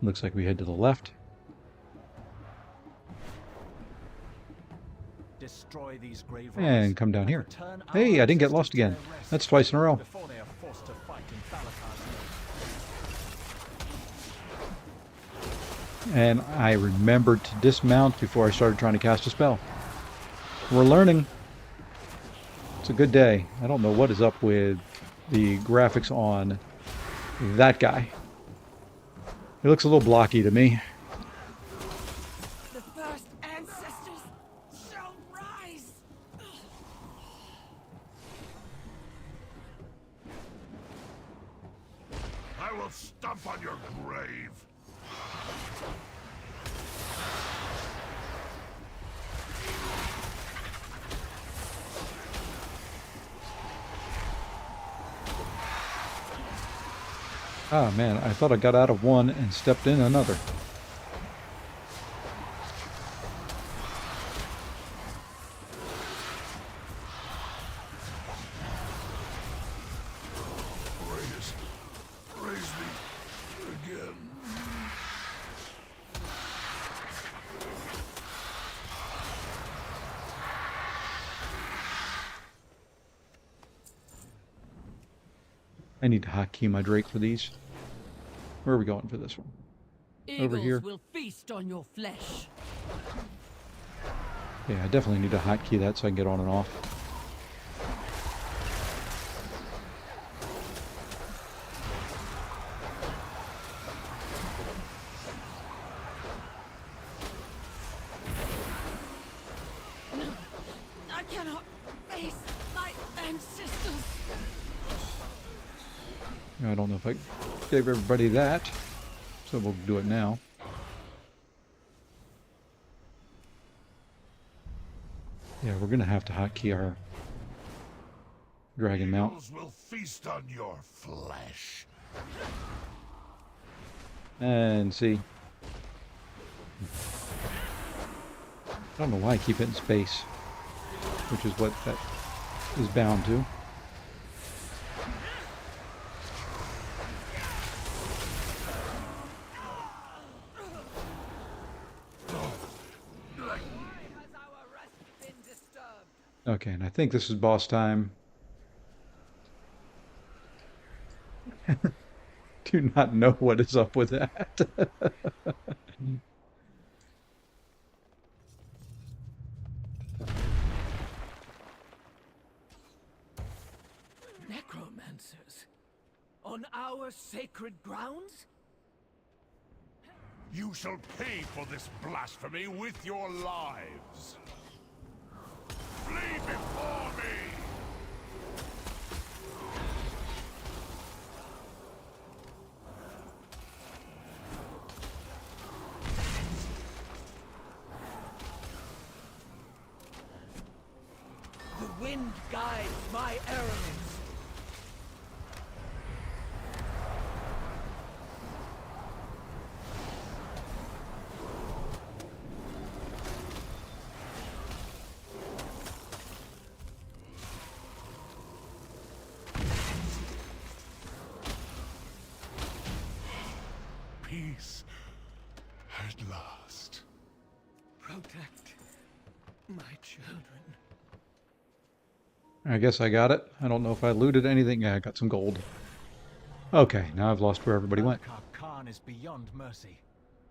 Looks like we head to the left. Destroy these grave and come down here. Hey, I didn't get lost again. That's twice in a row. And I remembered to dismount before I started trying to cast a spell. We're learning. It's a good day. I don't know what is up with the graphics on that guy. It looks a little blocky to me. The first ancestors shall rise. I will stomp on your grave. Ah, man, I thought I got out of one and stepped in another. Raise me again. I need to hotkey my Drake for these. Where are we going for this one? Over here. Will feast on your flesh. Yeah, I definitely need to hotkey that so I can get on and off. I cannot face my ancestors. I don't know if I gave everybody that, so we'll do it now. Yeah, we're gonna have to hotkey our dragon mount. Eagles will feast on your flesh. And see. I don't know why I keep hitting space, which is what that is bound to. Okay, and I think this is boss time. Do not know what is up with that. Necromancers? On our sacred grounds? You shall pay for this blasphemy with your lives. Flee before me! The wind guides my arrows. peace at last. Protect my children. I guess I got it. I don't know if I looted anything. Yeah, I got some gold. Okay, now I've lost where everybody went. Khan is beyond mercy.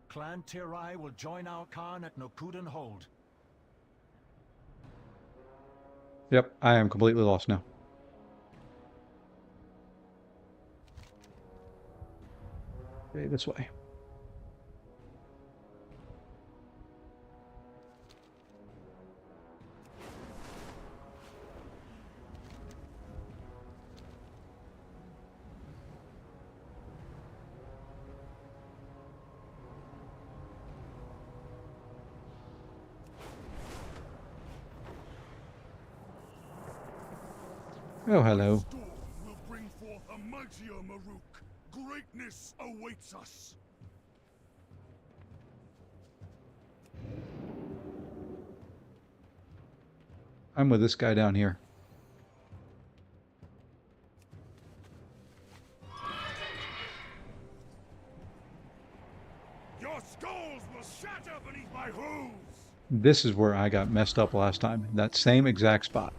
Clan Tirai will join our Khan at Nokudan Hold. Yep, I am completely lost now. Okay, this way. Oh, hello. The storm will bring forth a mightier Maruk. Greatness awaits us. I'm with this guy down here. Your skulls will shatter beneath my hooves. This is where I got messed up last time. That same exact spot.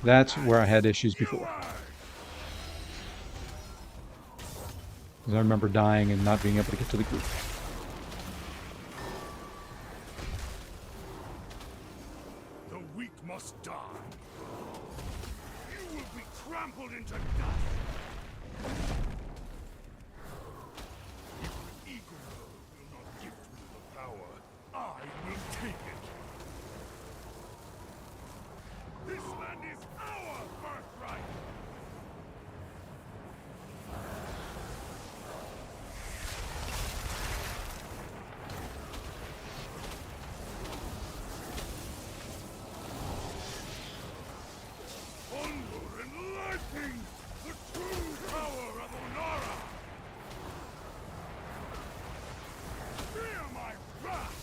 That's where I had issues before. Because I remember dying and not being able to get to the group. The weak must die. You will be trampled into dust. If the eagle will not gift me the power, I will take it. This land is our birthright. Onward and lightning, the true power of Onara. Fear my wrath.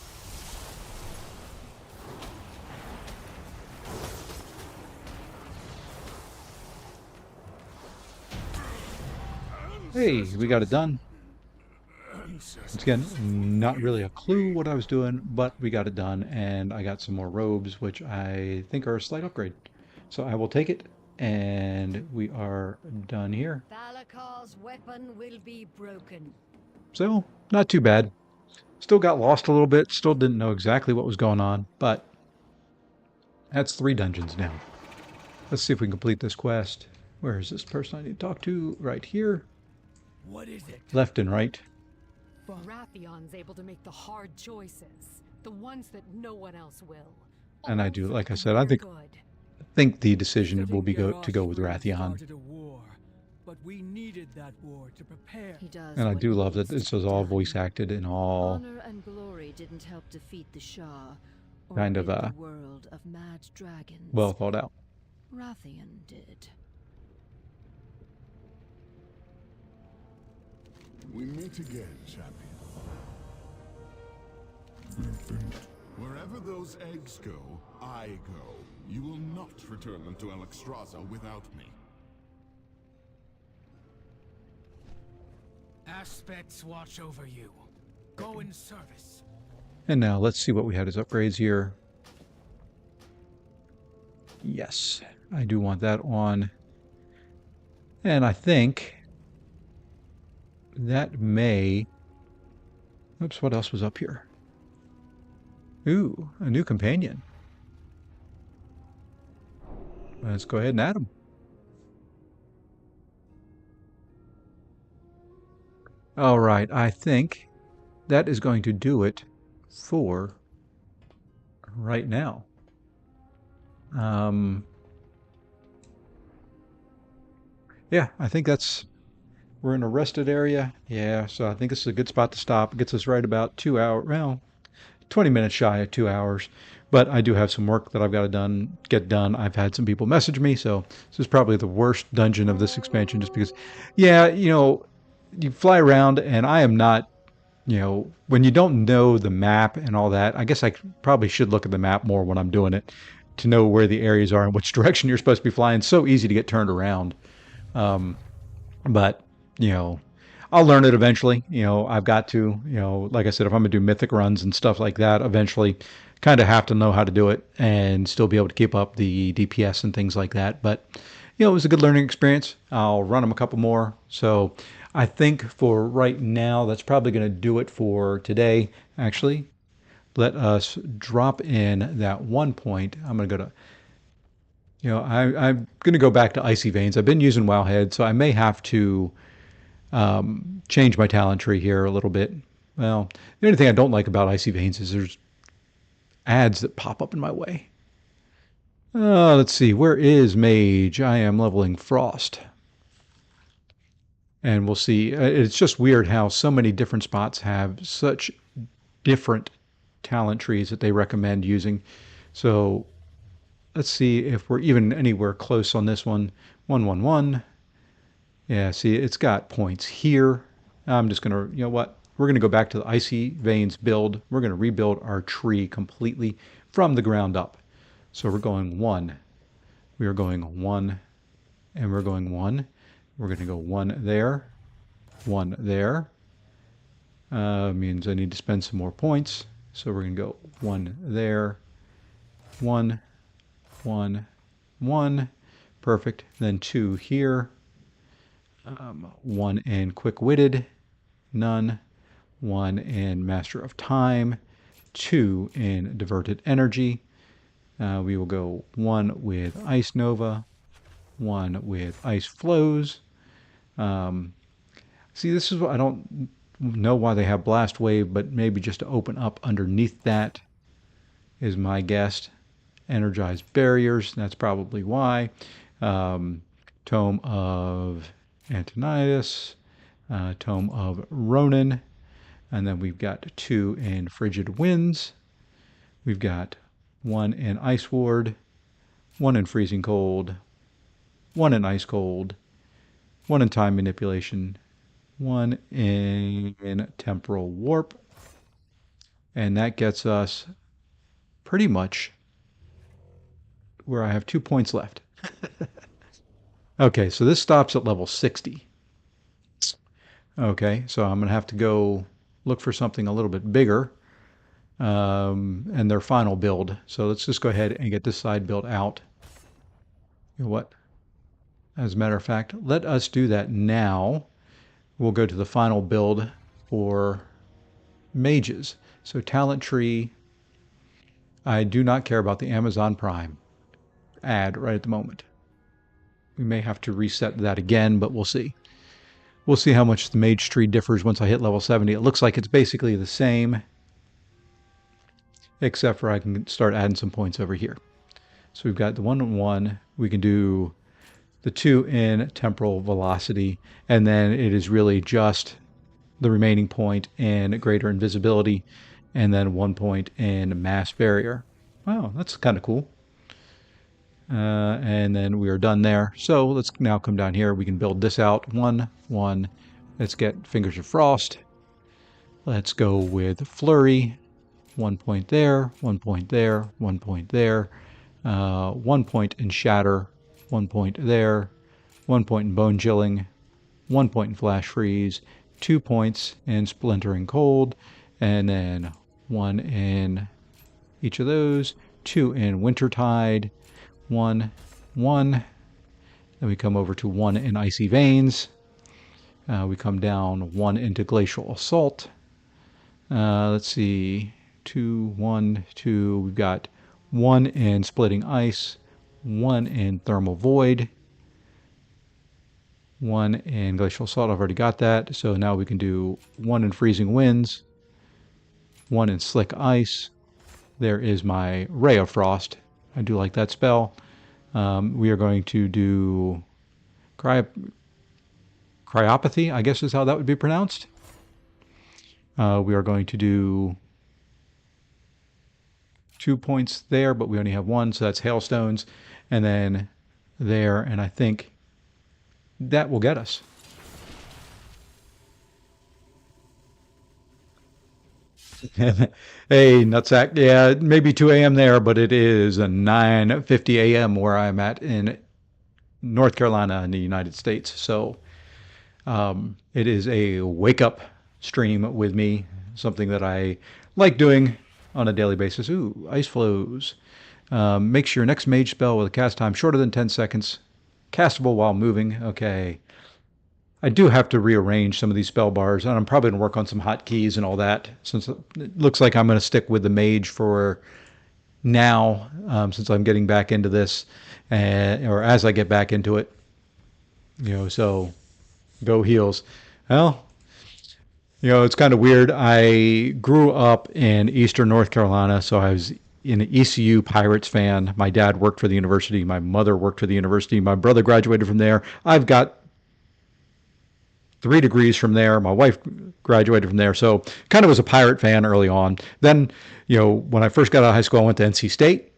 Hey, we got it done. Once again, not really a clue what I was doing, but we got it done, and I got some more robes, which I think are a slight upgrade. So I will take it, and we are done here. Thalakar's weapon will be broken. So, not too bad. Still got lost a little bit, still didn't know exactly what was going on, but that's 3 dungeons now. Let's see if we can complete this quest. Where is this person I need to talk to? Right here. What is it? Left and right. Rathion's able to make the hard choices, the ones that no one else will. And I do, like I said, I think the decision will be to go with Rathion. Started a war, but we needed that war to prepare. He does And I what do love needs that this to is be all done. voice acted and all Honor and glory didn't help defeat the Shah or kind of rid the world of mad dragons. well thought out. Rathion did. We meet again, champion. Wherever those eggs go, I go. You will not return them to Alexstrasza without me. Aspects watch over you. Go in service. And now let's see what we had as upgrades here. Yes, I do want that on. And I think that may... Oops, what else was up here? Ooh, a new companion. Let's go ahead and add him. All right, I think that is going to do it for right now. Yeah, I think we're in a rested area. Yeah, so I think this is a good spot to stop. It gets us right about 2 hours, well, 20 minutes shy of 2 hours. But I do have some work that I've got to get done. I've had some people message me, so this is probably the worst dungeon of this expansion just because, yeah, you fly around and I am not, when you don't know the map and all that, I guess I probably should look at the map more when I'm doing it to know where the areas are and which direction you're supposed to be flying. It's so easy to get turned around. But, I'll learn it eventually. I've got to, like I said, if I'm gonna do mythic runs and stuff like that, eventually kind of have to know how to do it and still be able to keep up the DPS and things like that. But, it was a good learning experience. I'll run them a couple more. So I think for right now, that's probably going to do it for today. Actually, let us drop in that 1 point. I'm going to go to, I'm going to go back to Icy Veins. I've been using Wowhead, so I may have to change my talent tree here a little bit. Well, the only thing I don't like about Icy Veins is there's ads that pop up in my way. Let's see. Where is Mage? I am leveling Frost. And we'll see. It's just weird how so many different spots have such different talent trees that they recommend using. So let's see if we're even anywhere close on this one. 111. Yeah, see, it's got points here. I'm just going to, you know what? We're going to go back to the Icy Veins build. We're going to rebuild our tree completely from the ground up. So we're going 1. We are going 1, and we're going 1. We're going to go 1 there, 1 there. Means I need to spend some more points. So we're going to go 1 there, 1, 1, 1. Perfect. Then 2 here. 1 in Quick-Witted, none. 1 in Master of Time, 2 in Diverted Energy. We will go 1 with Ice Nova, 1 with Ice Flows. See, this is what I don't know why they have Blast Wave, but maybe just to open up underneath that is my guess. Energized Barriers, that's probably why. Tome of Antonidas, Tome of Ronan, and then we've got 2 in Frigid Winds. We've got 1 in Ice Ward, 1 in Freezing Cold, 1 in Ice Cold, 1 in Time Manipulation, 1 in Temporal Warp, and that gets us pretty much where I have 2 points left. Okay, so this stops at level 60. Okay, so I'm going to have to go look for something a little bit bigger. And their final build. So let's just go ahead and get this side built out. You know what? As a matter of fact, let us do that now. We'll go to the final build for mages. So talent tree. I do not care about the Amazon Prime ad right at the moment. We may have to reset that again, but we'll see. We'll see how much the mage tree differs once I hit level 70. It looks like it's basically the same, except for I can start adding some points over here. So we've got the 1 and 1. We can do the 2 in Temporal Velocity, and then it is really just the remaining point in Greater Invisibility, and then 1 point in Mass Barrier. Wow, that's kind of cool. And then we are done there. So let's now come down here. We can build this out. 1, 1. Let's get Fingers of Frost. Let's go with Flurry. 1 point there, 1 point there, 1 point there. 1 point in Shatter. 1 point there. 1 point in Bone Chilling. 1 point in Flash Freeze. 2 points in Splintering Cold. And then 1 in each of those. 2 in Wintertide. 1, 1. Then we come over to 1 in Icy Veins. We come down 1 into Glacial Assault. Let's see. 2, 1, 2. We've got 1 in Splitting Ice. 1 in Thermal Void. 1 in Glacial Assault. I've already got that. So now we can do 1 in Freezing Winds. 1 in Slick Ice. There is my Ray of Frost. I do like that spell. We are going to do Cryopathy, I guess is how that would be pronounced. We are going to do 2 points there, but we only have 1, so that's Hailstones. And then there, and I think that will get us. Hey, Nutsack. Yeah, it may be 2 a.m. there, but it is 9:50 a.m. where I'm at in North Carolina in the United States. So It is a wake-up stream with me, something that I like doing on a daily basis. Ooh, ice flows. Makes your next mage spell with a cast time shorter than 10 seconds. Castable while moving. Okay. I do have to rearrange some of these spell bars, and I'm probably going to work on some hotkeys and all that, since it looks like I'm going to stick with the mage for now, since I'm getting back into this, or as I get back into it. So go heals. Well, it's kind of weird. I grew up in Eastern North Carolina, so I was an ECU Pirates fan. My dad worked for the university. My mother worked for the university. My brother graduated from there. I've got 3 degrees from there. My wife graduated from there. So kind of was a Pirate fan early on. Then, when I first got out of high school, I went to NC State,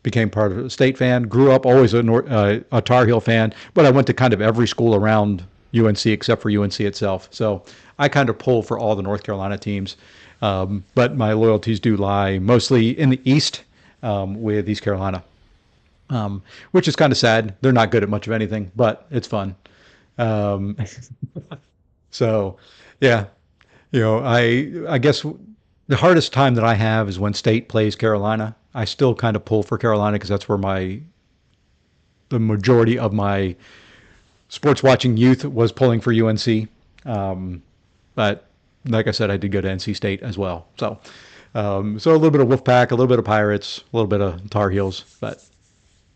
became part of a State fan, grew up always a Tar Heel fan, but I went to kind of every school around UNC except for UNC itself. So I kind of pull for all the North Carolina teams. But my loyalties do lie mostly in the East, with East Carolina, which is kind of sad. They're not good at much of anything, but it's fun. So, yeah, I guess the hardest time that I have is when State plays Carolina. I still kind of pull for Carolina because that's where the majority of my sports watching youth was pulling for UNC. But like I said, I did go to NC State as well. So a little bit of Wolfpack, a little bit of Pirates, a little bit of Tar Heels, but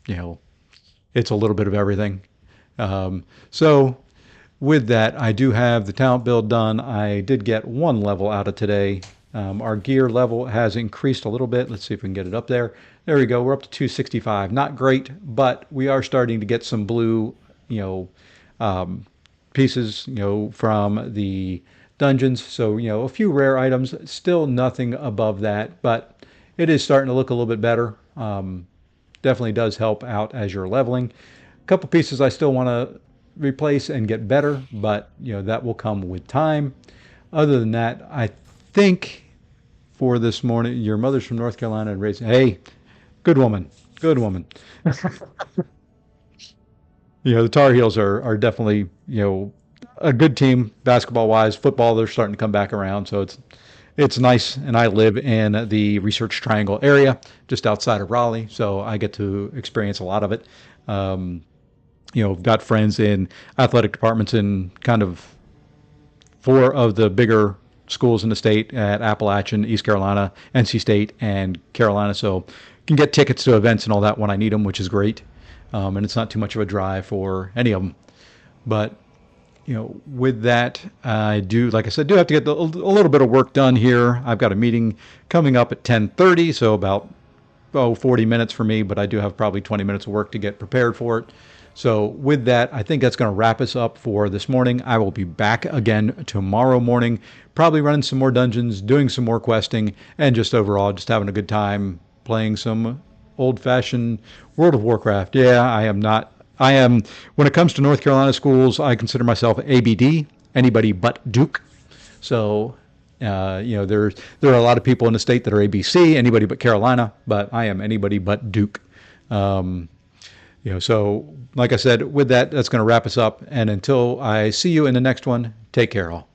it's a little bit of everything. So with that, I do have the talent build done. I did get 1 level out of today. Our gear level has increased a little bit. Let's see if we can get it up there. There we go. We're up to 265. Not great, but we are starting to get some blue, pieces, from the dungeons. So, a few rare items. Still nothing above that, but it is starting to look a little bit better. Definitely does help out as you're leveling. A couple pieces I still want to replace and get better, but that will come with time. Other than that, I think for this morning, your mother's from North Carolina and raised. Hey, good woman. The Tar Heels are definitely a good team basketball wise. Football, they're starting to come back around, so it's nice. And I live in the Research Triangle area, just outside of Raleigh, so I get to experience a lot of it. Got friends in athletic departments in kind of 4 of the bigger schools in the state at Appalachian, East Carolina, NC State, and Carolina. So can get tickets to events and all that when I need them, which is great. And it's not too much of a drive for any of them. But, with that, I do, like I said, do have to get a little bit of work done here. I've got a meeting coming up at 10:30, so about 40 minutes for me, but I do have probably 20 minutes of work to get prepared for it. So with that, I think that's going to wrap us up for this morning. I will be back again tomorrow morning, probably running some more dungeons, doing some more questing, and just overall just having a good time playing some old-fashioned World of Warcraft. Yeah, I am, when it comes to North Carolina schools, I consider myself ABD, anybody but Duke. So, there are a lot of people in the state that are ABC, anybody but Carolina, but I am anybody but Duke. So like I said, with that, that's going to wrap us up. And until I see you in the next one, take care all.